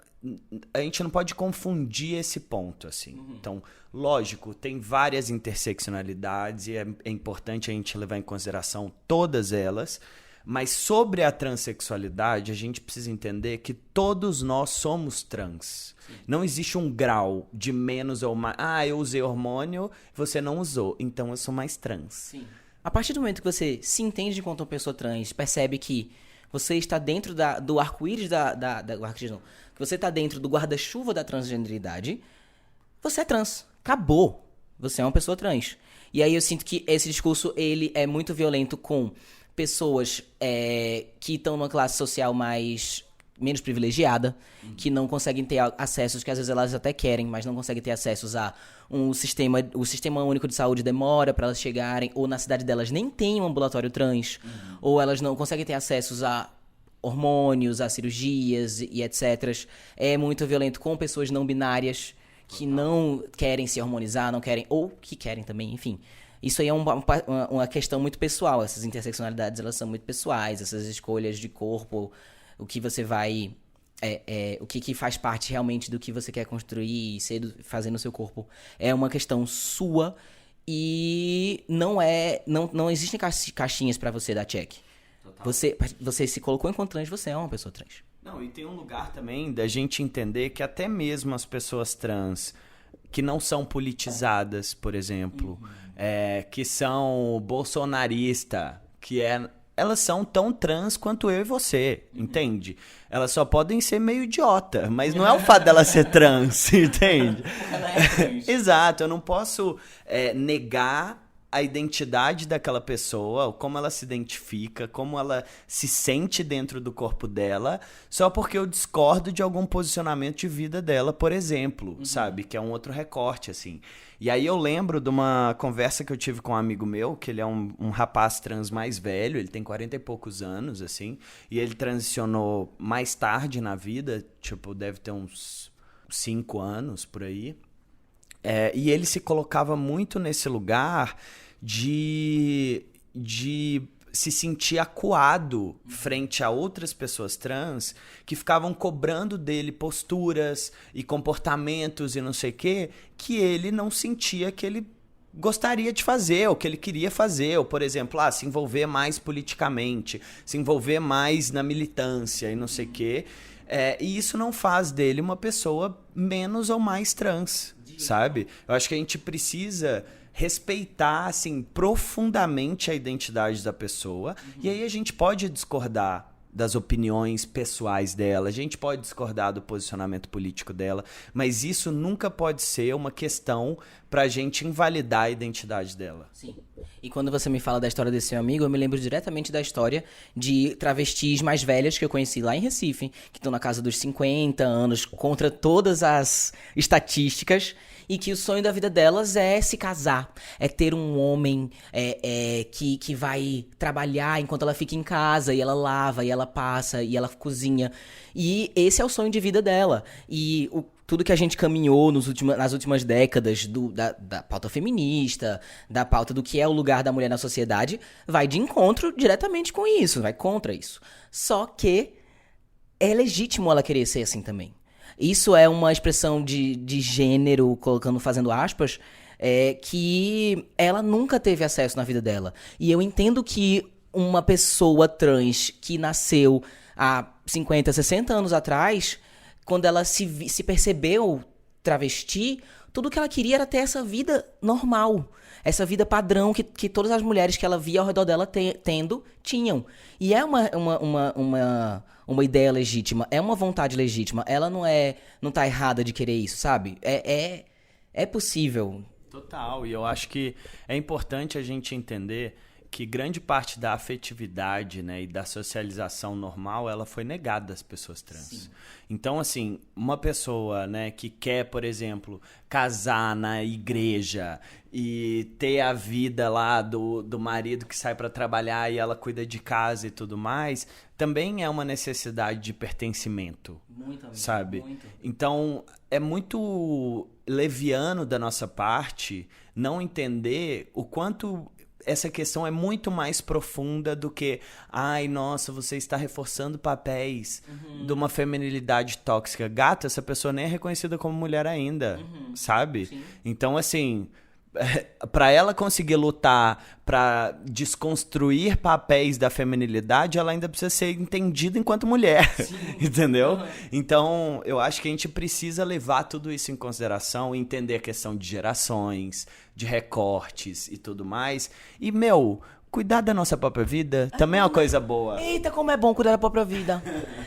a gente não pode confundir esse ponto, assim. Então, lógico, tem várias interseccionalidades e é importante a gente levar em consideração todas elas, mas sobre a transexualidade, a gente precisa entender que todos nós somos trans. Sim. Não existe um grau de menos ou mais. Ah, eu usei hormônio, você não usou, então eu sou mais trans. Sim. A partir do momento que você se entende enquanto uma pessoa trans, percebe que você está dentro do arco-íris que você está dentro do guarda-chuva da transgeneridade, você é trans. Acabou. Você é uma pessoa trans. E aí eu sinto que esse discurso, ele é muito violento com pessoas que estão numa classe social menos privilegiada, que não conseguem ter acessos que às vezes elas até querem, mas não conseguem ter acessos a o sistema único de saúde demora para elas chegarem, ou na cidade delas nem tem um ambulatório trans, ou elas não conseguem ter acessos a hormônios, a cirurgias e etc. É muito violento com pessoas não binárias que não querem se hormonizar, não querem, ou que querem também, enfim. Isso aí é uma questão muito pessoal. Essas interseccionalidades, elas são muito pessoais. Essas escolhas de corpo, o que você vai... o que faz parte realmente do que você quer construir e fazer no seu corpo é uma questão sua e não existem caixinhas pra você dar check. Total. Você se colocou enquanto trans, você é uma pessoa trans. Não, e tem um lugar também da gente entender que até mesmo as pessoas trans que não são politizadas, por exemplo, que são bolsonarista, elas são tão trans quanto eu e você, entende? Elas só podem ser meio idiota, mas não é o fato dela ser trans, entende? Ela é trans. Exato, eu não posso negar a identidade daquela pessoa, como ela se identifica, como ela se sente dentro do corpo dela, só porque eu discordo de algum posicionamento de vida dela, por exemplo, sabe? Que é um outro recorte, assim. E aí eu lembro de uma conversa que eu tive com um amigo meu, que ele é um rapaz trans mais velho, ele tem 40 e poucos anos, assim, e ele transicionou mais tarde na vida, tipo, deve ter uns 5 anos, por aí. E ele se colocava muito nesse lugar de se sentir acuado frente a outras pessoas trans que ficavam cobrando dele posturas e comportamentos e não sei o quê, que ele não sentia que ele gostaria de fazer, ou que ele queria fazer, ou, por exemplo, se envolver mais politicamente, se envolver mais na militância e não sei o quê. E isso não faz dele uma pessoa menos ou mais trans, sabe? Eu acho que a gente precisa respeitar, assim, profundamente a identidade da pessoa. E aí a gente pode discordar das opiniões pessoais dela, a gente pode discordar do posicionamento político dela, mas isso nunca pode ser uma questão pra gente invalidar a identidade dela. Sim. E quando você me fala da história desse seu amigo, eu me lembro diretamente da história de travestis mais velhas que eu conheci lá em Recife, que estão na casa dos 50 anos, contra todas as estatísticas, e que o sonho da vida delas é se casar, é ter um homem que vai trabalhar enquanto ela fica em casa, e ela lava, e ela passa, e ela cozinha. E esse é o sonho de vida dela. E tudo que a gente caminhou nas últimas décadas da pauta feminista, da pauta do que é o lugar da mulher na sociedade, vai de encontro diretamente com isso, vai contra isso. Só que é legítimo ela querer ser assim também. Isso é uma expressão de gênero, fazendo aspas, que ela nunca teve acesso na vida dela. E eu entendo que uma pessoa trans que nasceu há 50, 60 anos atrás, quando ela se percebeu travesti, tudo que ela queria era ter essa vida normal. Essa vida padrão que todas as mulheres que ela via ao redor dela tinham. E é uma ideia legítima, é uma vontade legítima. Ela não tá errada de querer isso, sabe? É possível. Total, e eu acho que é importante a gente entender que grande parte da afetividade, né, e da socialização normal, ela foi negada às pessoas trans. Sim. Então, assim, uma pessoa, né, que quer, por exemplo, casar na igreja e ter a vida lá do marido que sai para trabalhar e ela cuida de casa e tudo mais, também é uma necessidade de pertencimento, muito, sabe? Muito. Então, é muito leviano da nossa parte não entender o quanto essa questão é muito mais profunda do que ai, nossa, você está reforçando papéis de uma feminilidade tóxica. Gata, essa pessoa nem é reconhecida como mulher ainda, sabe? Sim. Então, assim, para ela conseguir lutar para desconstruir papéis da feminilidade, ela ainda precisa ser entendida enquanto mulher, entendeu? Então, eu acho que a gente precisa levar tudo isso em consideração, entender a questão de gerações, de recortes e tudo mais. E, cuidar da nossa própria vida também é uma coisa boa. Eita, como é bom cuidar da própria vida.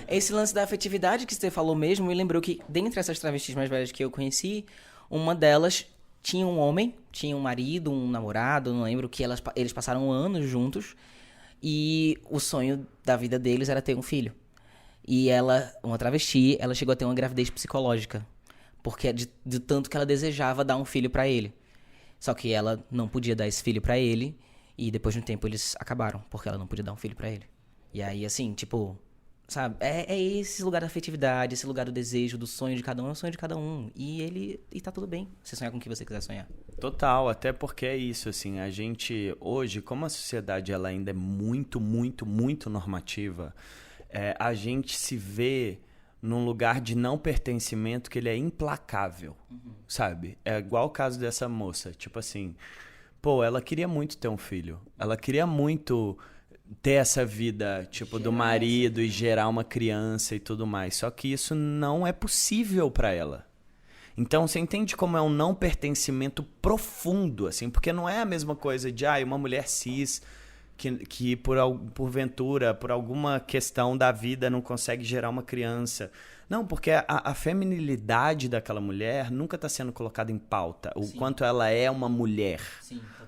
Esse lance da afetividade que você falou mesmo, me lembrou que, dentre essas travestis mais velhas que eu conheci, uma delas tinha um homem, tinha um marido, um namorado, não lembro, que eles passaram anos juntos, e o sonho da vida deles era ter um filho. E ela, uma travesti, ela chegou a ter uma gravidez psicológica, porque de tanto que ela desejava dar um filho pra ele. Só que ela não podia dar esse filho pra ele, e depois de um tempo eles acabaram, porque ela não podia dar um filho pra ele. E aí, assim, tipo, sabe, é esse lugar da afetividade, esse lugar do desejo, do sonho de cada um, é o sonho de cada um. E tá tudo bem, você sonhar com o que você quiser sonhar. Total, até porque é isso, assim, a gente, hoje, como a sociedade ela ainda é muito, muito, muito normativa, a gente se vê num lugar de não pertencimento que ele é implacável, sabe? É igual o caso dessa moça, tipo assim, ela queria muito ter um filho, ela queria muito ter essa vida, tipo, do marido e gerar uma criança e tudo mais, só que isso não é possível pra ela. Então, você entende como é um não pertencimento profundo, assim, porque não é a mesma coisa de, uma mulher cis que porventura, por alguma questão da vida, não consegue gerar uma criança. Não, porque a feminilidade daquela mulher nunca está sendo colocada em pauta. O quanto ela é uma mulher,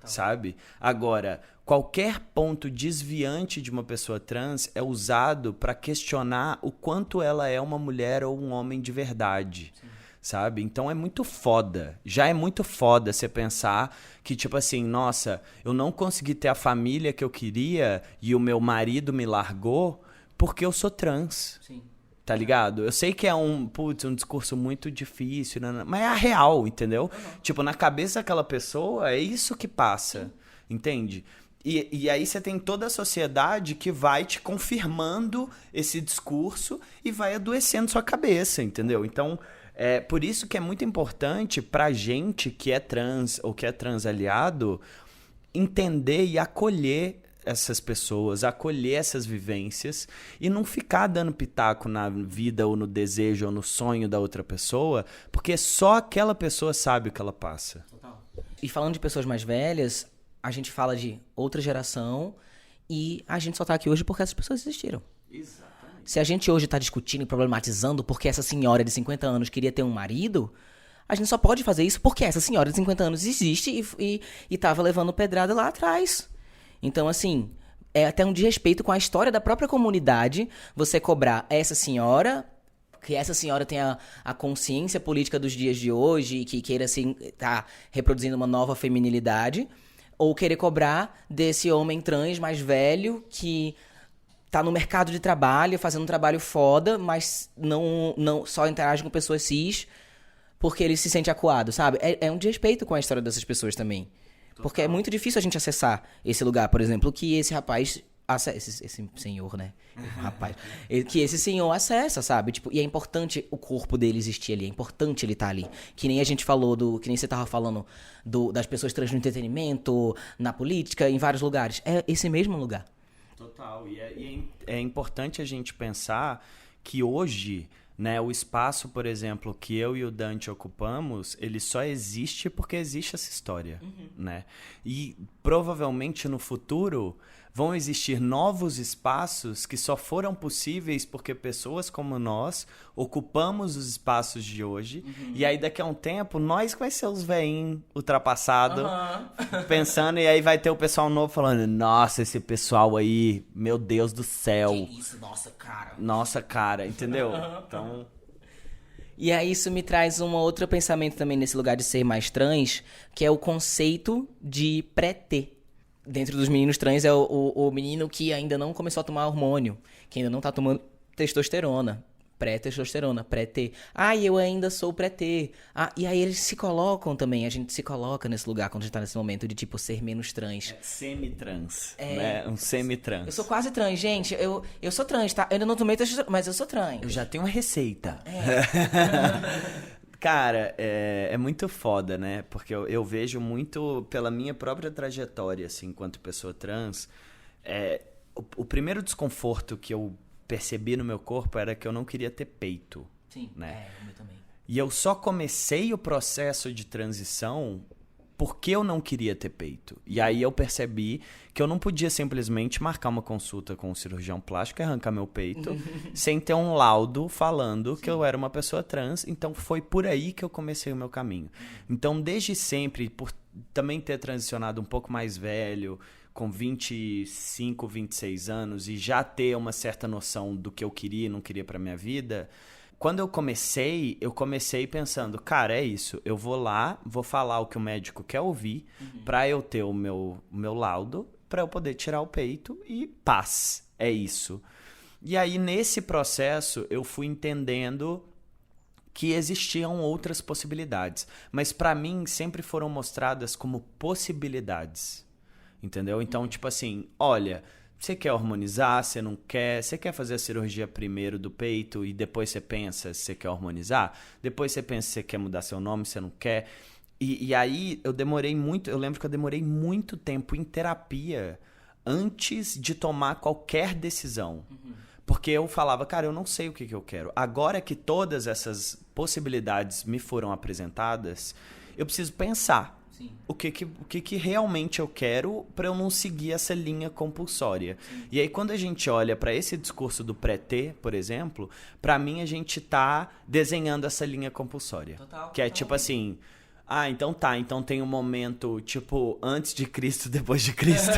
sabe? Agora, qualquer ponto desviante de uma pessoa trans é usado para questionar o quanto ela é uma mulher ou um homem de verdade. Sim. Sabe? Então é muito foda. Já é muito foda você pensar que, tipo assim, nossa, eu não consegui ter a família que eu queria e o meu marido me largou porque eu sou trans. Sim. tá ligado? Eu sei que é um discurso muito difícil, né? Mas é a real, entendeu? Tipo, na cabeça daquela pessoa, é isso que passa, entende? E aí você tem toda a sociedade que vai te confirmando esse discurso e vai adoecendo sua cabeça, entendeu? Então, é por isso que é muito importante pra gente que é trans ou que é trans aliado entender e acolher essas pessoas, acolher essas vivências e não ficar dando pitaco na vida ou no desejo ou no sonho da outra pessoa, porque só aquela pessoa sabe o que ela passa. Total. E falando de pessoas mais velhas, a gente fala de outra geração e a gente só tá aqui hoje porque essas pessoas existiram. Exatamente. Se a gente hoje tá discutindo e problematizando porque essa senhora de 50 anos queria ter um marido, a gente só pode fazer isso porque essa senhora de 50 anos existe e tava levando pedrada lá atrás. Então, assim, é até um desrespeito com a história da própria comunidade você cobrar essa senhora, que essa senhora tenha a consciência política dos dias de hoje e que queira tá reproduzindo uma nova feminilidade, ou querer cobrar desse homem trans mais velho que tá no mercado de trabalho, fazendo um trabalho foda, mas não só interage com pessoas cis porque ele se sente acuado, sabe? É um desrespeito com a história dessas pessoas também. Total. Porque é muito difícil a gente acessar esse lugar, por exemplo, que esse rapaz... Esse senhor, né? Rapaz. Que esse senhor acessa, sabe? Tipo, e é importante o corpo dele existir ali. É importante ele estar ali. Que nem a gente falou que nem você tava falando das pessoas trans no entretenimento, na política, em vários lugares. É esse mesmo lugar. Total. E é importante a gente pensar que hoje, né, o espaço, por exemplo, que eu e o Dante ocupamos, ele só existe porque existe essa história, né? E provavelmente no futuro vão existir novos espaços que só foram possíveis porque pessoas como nós ocupamos os espaços de hoje. E aí daqui a um tempo nós vai ser os veinhos ultrapassados, pensando, e aí vai ter o pessoal novo falando, nossa, esse pessoal aí, meu Deus do céu. Que isso, nossa cara. Nossa cara, entendeu? Então... E aí isso me traz um outro pensamento também nesse lugar de ser mais trans, que é o conceito de pré-T. Dentro dos meninos trans é o menino que ainda não começou a tomar hormônio, que ainda não tá tomando testosterona, pré-testosterona, pré-T. Ah, eu ainda sou pré-T. Ah, e aí eles se colocam também, a gente se coloca nesse lugar quando a gente tá nesse momento de, tipo, ser menos trans. Semi-trans, né? Um semi-trans. Eu sou quase trans, gente. Eu sou trans, tá? Eu ainda não tomei testosterona, mas eu sou trans. Eu já tenho uma receita. Cara, é muito foda, né? Porque eu vejo muito pela minha própria trajetória, assim, enquanto pessoa trans. O primeiro desconforto que eu percebi no meu corpo era que eu não queria ter peito. Sim, né? o meu também. E eu só comecei o processo de transição porque eu não queria ter peito. E aí eu percebi que eu não podia simplesmente marcar uma consulta com um cirurgião plástico e arrancar meu peito sem ter um laudo falando que eu era uma pessoa trans. Então foi por aí que eu comecei o meu caminho. Então desde sempre, por também ter transicionado um pouco mais velho, com 25, 26 anos, e já ter uma certa noção do que eu queria e não queria pra minha vida... Quando eu comecei pensando, cara, é isso, eu vou lá, vou falar o que o médico quer ouvir, pra eu ter o meu laudo, pra eu poder tirar o peito e paz, é isso. E aí, nesse processo, eu fui entendendo que existiam outras possibilidades, mas pra mim sempre foram mostradas como possibilidades, entendeu? Então, tipo assim, olha... Você quer hormonizar, você não quer, você quer fazer a cirurgia primeiro do peito e depois você pensa se você quer hormonizar, depois você pensa se você quer mudar seu nome, você não quer. E aí eu lembro que eu demorei muito tempo em terapia antes de tomar qualquer decisão. Porque eu falava, cara, eu não sei o que eu quero. Agora que todas essas possibilidades me foram apresentadas, eu preciso pensar. O que realmente eu quero para eu não seguir essa linha compulsória. Sim. E aí, quando a gente olha para esse discurso do pré-T, por exemplo, para mim a gente tá desenhando essa linha compulsória. Total, que é tipo assim... então tá, então tem um momento, tipo, antes de Cristo, depois de Cristo,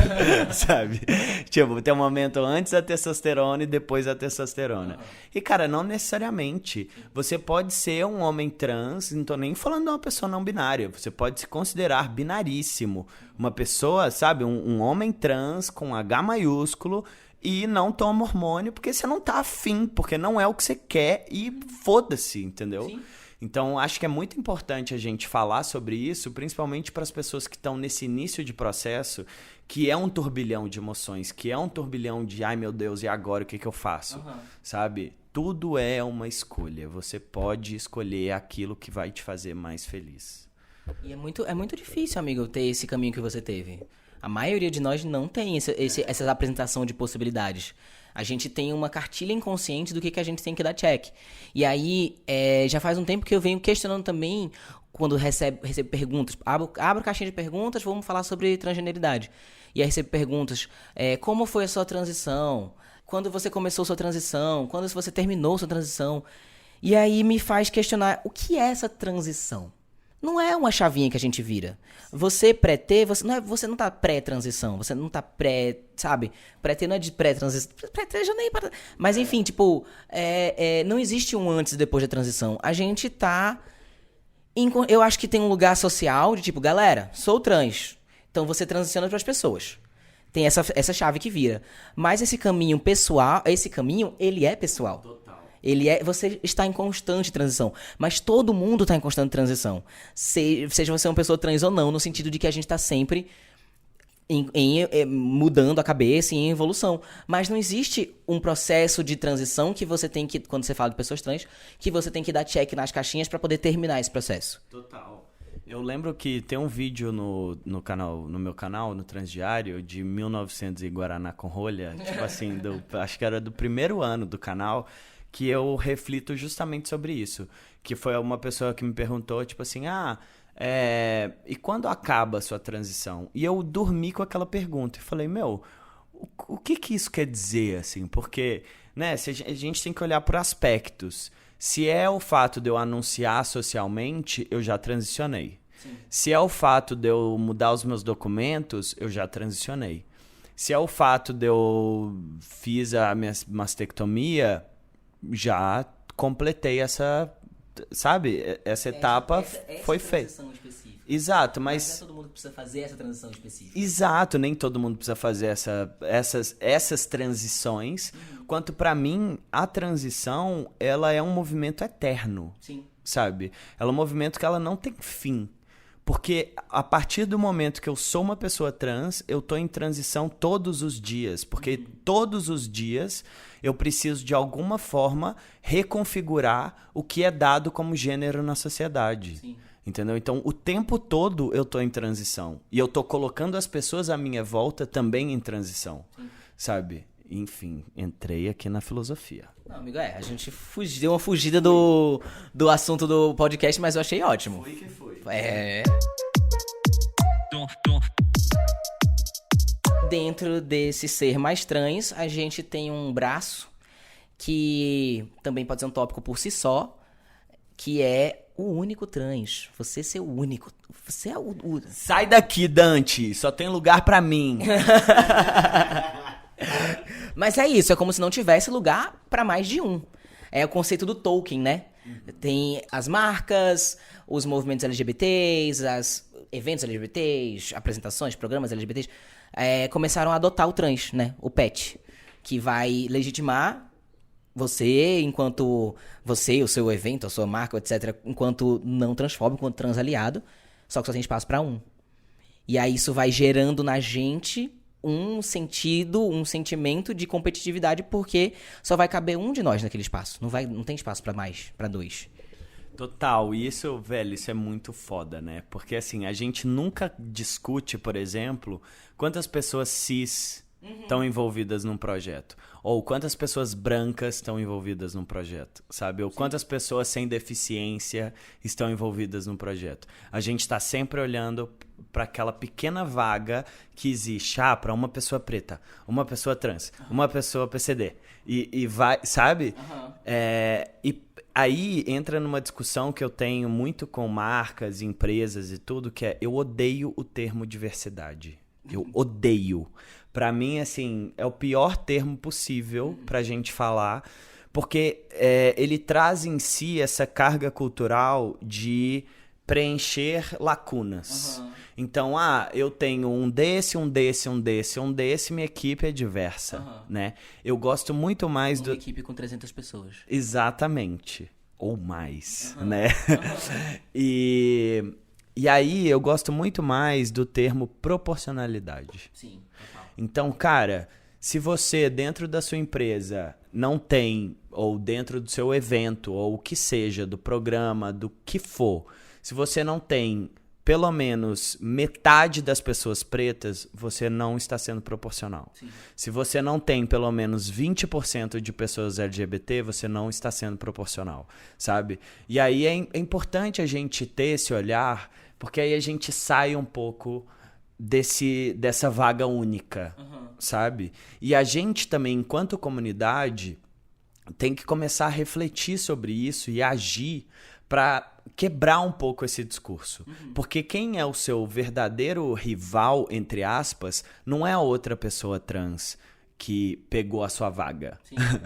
sabe? Tipo, tem um momento antes da testosterona e depois da testosterona. E, cara, não necessariamente. Você pode ser um homem trans, não tô nem falando de uma pessoa não binária, você pode se considerar binaríssimo. Uma pessoa, sabe, um homem trans com H maiúsculo e não toma hormônio porque você não tá afim, porque não é o que você quer e foda-se, entendeu? Sim. Então, acho que é muito importante a gente falar sobre isso, principalmente para as pessoas que estão nesse início de processo, que é um turbilhão de emoções, que é um turbilhão de, ai meu Deus, e agora o que eu faço? Sabe? Tudo é uma escolha. Você pode escolher aquilo que vai te fazer mais feliz. E é muito difícil, amigo, ter esse caminho que você teve. A maioria de nós não tem essa apresentação de possibilidades. A gente tem uma cartilha inconsciente do que a gente tem que dar check. E aí, já faz um tempo que eu venho questionando também, quando recebo perguntas. Abro caixinha de perguntas, vamos falar sobre transgeneridade. E aí recebo perguntas, como foi a sua transição? Quando você começou sua transição? Quando você terminou sua transição? E aí me faz questionar, o que é essa transição? Não é uma chavinha que a gente vira. Você pré-T, você não tá pré-transição, você não tá sabe? Pré-T não é de pré-transição. Pré-T já nem... Mas enfim, tipo, não existe um antes e depois da transição. A gente tá... Eu acho que tem um lugar social de tipo, galera, sou trans. Então você transiciona para as pessoas. Tem essa chave que vira. Mas esse caminho pessoal, ele é pessoal. Total. Você está em constante transição. Mas todo mundo está em constante transição. Seja você uma pessoa trans ou não, no sentido de que a gente está sempre mudando a cabeça e em evolução. Mas não existe um processo de transição que você tem que, quando você fala de pessoas trans, que você tem que dar check nas caixinhas para poder terminar esse processo. Total. Eu lembro que tem um vídeo no meu canal, no Transdiário, de 1900 e Guaraná com rolha, tipo assim, acho que era do primeiro ano do canal, que eu reflito justamente sobre isso. Que foi uma pessoa que me perguntou, tipo assim, e quando acaba a sua transição? E eu dormi com aquela pergunta e falei, o que isso quer dizer, assim? Porque, né, a gente tem que olhar por aspectos. Se é o fato de eu anunciar socialmente, eu já transicionei. Sim. Se é o fato de eu mudar os meus documentos, eu já transicionei. Se é o fato de eu fiz a minha mastectomia, já completei essa, sabe? Essa etapa foi feita. Exato, mas não é todo mundo que precisa fazer essa transição específica. Exato, nem todo mundo precisa fazer essas transições. Quanto pra mim, a transição, ela é um movimento eterno. Sim. Sabe? Ela é um movimento que ela não tem fim. Porque a partir do momento que eu sou uma pessoa trans, eu tô em transição todos os dias. Porque todos os dias eu preciso, de alguma forma, reconfigurar o que é dado como gênero na sociedade. Sim. Entendeu? Então, o tempo todo eu tô em transição. E eu tô colocando as pessoas à minha volta também em transição. Sim. Sabe? Enfim, entrei aqui na filosofia. Não, amigo, a gente deu uma fugida do assunto do podcast, mas eu achei ótimo. Foi que foi. Dentro desse ser mais trans, a gente tem um braço que também pode ser um tópico por si só, que é o único trans. Você ser o único. Você é o... Sai daqui, Dante. Só tem lugar pra mim. Mas é isso. É como se não tivesse lugar pra mais de um. É o conceito do Tolkien, né? Tem as marcas, os movimentos LGBTs, eventos LGBTs, apresentações, programas LGBTs, começaram a adotar o trans, né? O PET. Que vai legitimar você, enquanto você, o seu evento, a sua marca, etc., enquanto não transfóbico, enquanto trans aliado, só que só tem espaço pra um. E aí isso vai gerando na gente um sentimento de competitividade, porque só vai caber um de nós naquele espaço. Não tem espaço pra mais, pra dois. Total, e isso, velho, isso é muito foda, né? Porque assim, a gente nunca discute, por exemplo, quantas pessoas cis estão envolvidas num projeto. Ou quantas pessoas brancas estão envolvidas num projeto, sabe? Ou quantas pessoas sem deficiência estão envolvidas num projeto. A gente está sempre olhando para aquela pequena vaga que existe. Para uma pessoa preta, uma pessoa trans, uma pessoa PCD. E vai, sabe? E aí entra numa discussão que eu tenho muito com marcas, empresas e tudo, que é: eu odeio o termo diversidade. Eu odeio. Pra mim, assim, é o pior termo possível pra gente falar, porque ele traz em si essa carga cultural de preencher lacunas. Aham. Então, eu tenho um desse, minha equipe é diversa, Aham. né? Eu gosto muito mais Uma equipe com 300 pessoas. Exatamente. Ou mais, né? E aí eu gosto muito mais do termo proporcionalidade. Sim, total. Então, cara, se você dentro da sua empresa não tem, ou dentro do seu evento, ou o que seja, do programa, do que for, se você não tem pelo menos metade das pessoas pretas, você não está sendo proporcional. Sim. Se você não tem pelo menos 20% de pessoas LGBT, você não está sendo proporcional, sabe? E aí é importante a gente ter esse olhar, porque aí a gente sai um pouco dessa vaga única, sabe? E a gente também, enquanto comunidade, tem que começar a refletir sobre isso e agir para quebrar um pouco esse discurso. Porque quem é o seu verdadeiro rival, entre aspas, não é a outra pessoa trans que pegou a sua vaga,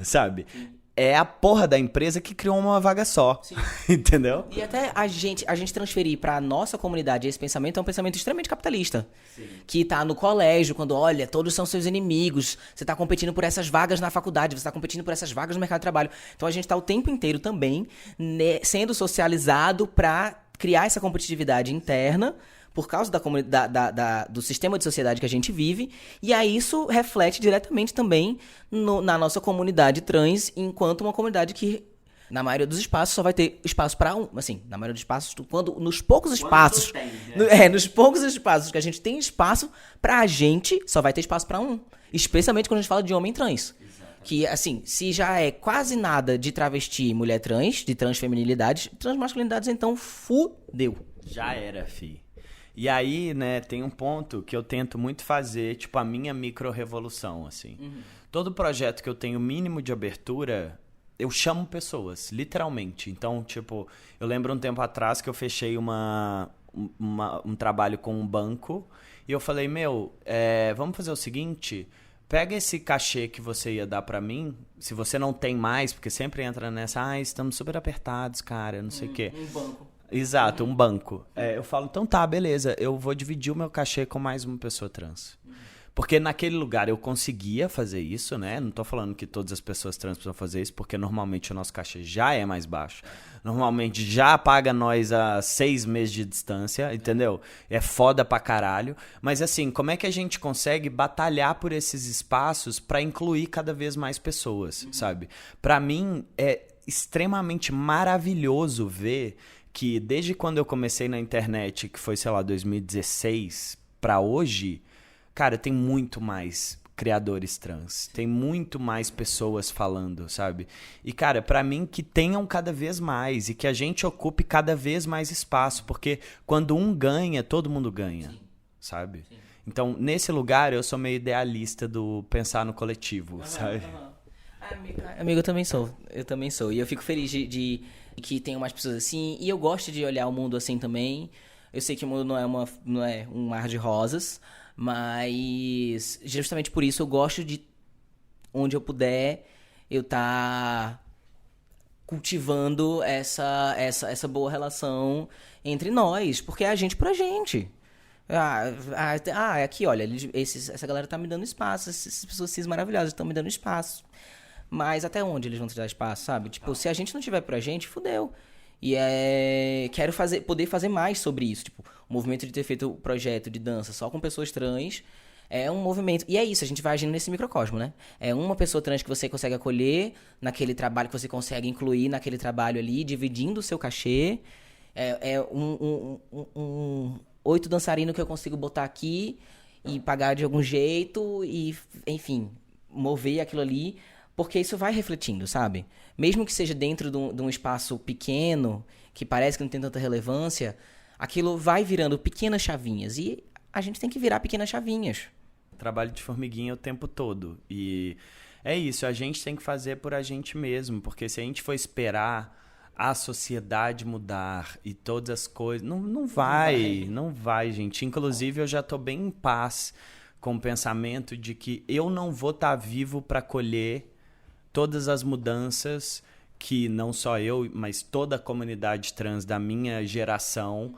sabe? Sim. É a porra da empresa que criou uma vaga só, entendeu? E até a gente transferir pra nossa comunidade esse pensamento é um pensamento extremamente capitalista. Sim. Que tá no colégio, quando, olha, todos são seus inimigos, você tá competindo por essas vagas na faculdade, você tá competindo por essas vagas no mercado de trabalho. Então a gente tá o tempo inteiro também sendo socializado pra criar essa competitividade interna, por causa do sistema de sociedade que a gente vive, e aí isso reflete diretamente também na nossa comunidade trans, enquanto uma comunidade que, na maioria dos espaços, só vai ter espaço para um. Assim, na maioria dos espaços, nos poucos espaços... nos poucos espaços que a gente tem espaço, pra gente, só vai ter espaço para um. Especialmente quando a gente fala de homem trans. Que, assim, se já é quase nada de travesti mulher trans, de transfeminilidades, transmasculinidades, então fudeu. Já era, fi. E aí, né, tem um ponto que eu tento muito fazer, tipo, a minha micro-revolução, assim. Todo projeto que eu tenho mínimo de abertura, eu chamo pessoas, literalmente. Então, tipo, eu lembro um tempo atrás que eu fechei um trabalho com um banco e eu falei, vamos fazer o seguinte, pega esse cachê que você ia dar pra mim, se você não tem mais, porque sempre entra nessa, estamos super apertados, cara, não sei o quê. Um banco. Exato, um banco. Eu falo, então tá, beleza, eu vou dividir o meu cachê com mais uma pessoa trans. Porque naquele lugar eu conseguia fazer isso, né? Não tô falando que todas as pessoas trans precisam fazer isso, porque normalmente o nosso cachê já é mais baixo. Normalmente já paga nós a 6 meses de distância, entendeu? É foda pra caralho. Mas assim, como é que a gente consegue batalhar por esses espaços pra incluir cada vez mais pessoas, sabe? Pra mim é extremamente maravilhoso ver que desde quando eu comecei na internet, que foi, sei lá, 2016 pra hoje, cara, tem muito mais criadores trans, tem muito mais pessoas falando, sabe? E, cara, pra mim que tenham cada vez mais e que a gente ocupe cada vez mais espaço, porque quando um ganha, todo mundo ganha, sabe? Sim. Então, nesse lugar, eu sou meio idealista do pensar no coletivo, sabe? Amigo, eu também sou. E eu fico feliz de que tenham mais pessoas assim. E eu gosto de olhar o mundo assim também. Eu sei que o mundo não é um mar de rosas, mas justamente por isso eu gosto de, onde eu puder, eu tá cultivando essa boa relação entre nós. Porque é a gente pra gente. Aqui, olha, essa galera tá me dando espaço, essas pessoas cis maravilhosas estão me dando espaço. Mas até onde eles vão te dar espaço, sabe? Tipo, se a gente não tiver pra gente, fudeu. E quero poder fazer mais sobre isso. Tipo, o movimento de ter feito o projeto de dança só com pessoas trans é um movimento. E é isso, a gente vai agindo nesse microcosmo, né? É uma pessoa trans que você consegue acolher naquele trabalho, que você consegue incluir naquele trabalho ali, dividindo o seu cachê. Um 8 dançarino que eu consigo botar aqui e pagar de algum jeito e, enfim, mover aquilo ali. Porque isso vai refletindo, sabe? Mesmo que seja dentro de um espaço pequeno, que parece que não tem tanta relevância, aquilo vai virando pequenas chavinhas. E a gente tem que virar pequenas chavinhas. Trabalho de formiguinha o tempo todo. E é isso, a gente tem que fazer por a gente mesmo. Porque se a gente for esperar a sociedade mudar e todas as coisas... Não vai, gente. Inclusive, eu já tô bem em paz com o pensamento de que eu não vou estar vivo para colher todas as mudanças que não só eu, mas toda a comunidade trans da minha geração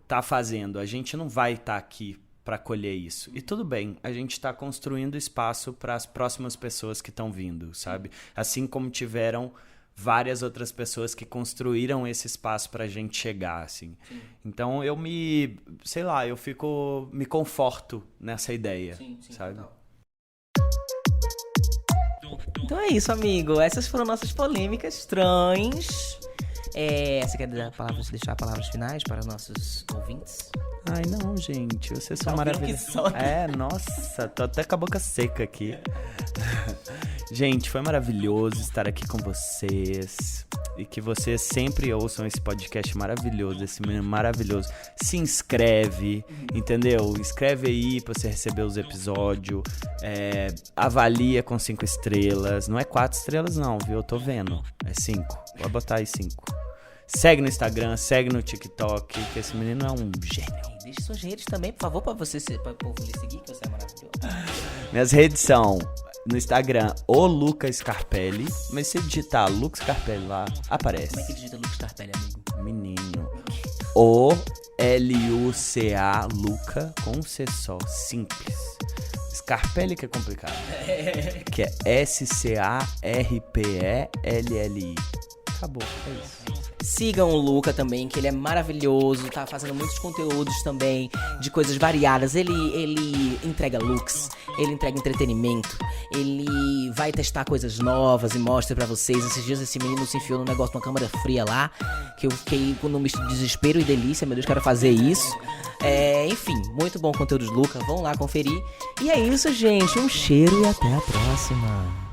tá fazendo. A gente não vai estar aqui para colher isso. E tudo bem, a gente está construindo espaço para as próximas pessoas que estão vindo, sabe? Assim como tiveram várias outras pessoas que construíram esse espaço pra gente chegar, assim. Sim. Então eu me conforto nessa ideia, sabe? Total. Então é isso, amigo. Essas foram nossas polêmicas trans. Você quer deixar palavras finais para nossos ouvintes? Ai, não, gente. Vocês são maravilhosos. Nossa, tô até com a boca seca aqui. Gente, foi maravilhoso estar aqui com vocês. E que vocês sempre ouçam esse podcast maravilhoso, esse menino maravilhoso. Se inscreve, entendeu? Escreve aí pra você receber os episódios. Avalia com 5 estrelas. Não é 4 estrelas não, viu? Eu tô vendo. É 5. Vou botar aí 5. Segue no Instagram, segue no TikTok, que esse menino é um gênio. Deixe suas redes também, por favor, para o povo lhe seguir, que você é maravilhoso. Minhas redes são no Instagram, o Luca Scarpelli. Mas se digitar Luca Scarpelli lá, aparece. Como é que digita Luca Scarpelli, amigo? Menino. O L-U-C-A, Luca, com um C só, simples. Scarpelli que é complicado. Que é S-C-A-R-P-E-L-L-I. Acabou, é isso. Sigam o Luca também, que ele é maravilhoso, tá fazendo muitos conteúdos também de coisas variadas. Ele entrega looks, ele entrega entretenimento, ele vai testar coisas novas e mostra pra vocês. Esses dias esse menino se enfiou num negócio, numa câmera fria lá, que eu fiquei com um misto de desespero e delícia. Meu Deus, quero fazer isso. Enfim, muito bom conteúdo do Luca, vão lá conferir. E é isso, gente, um cheiro e até a próxima.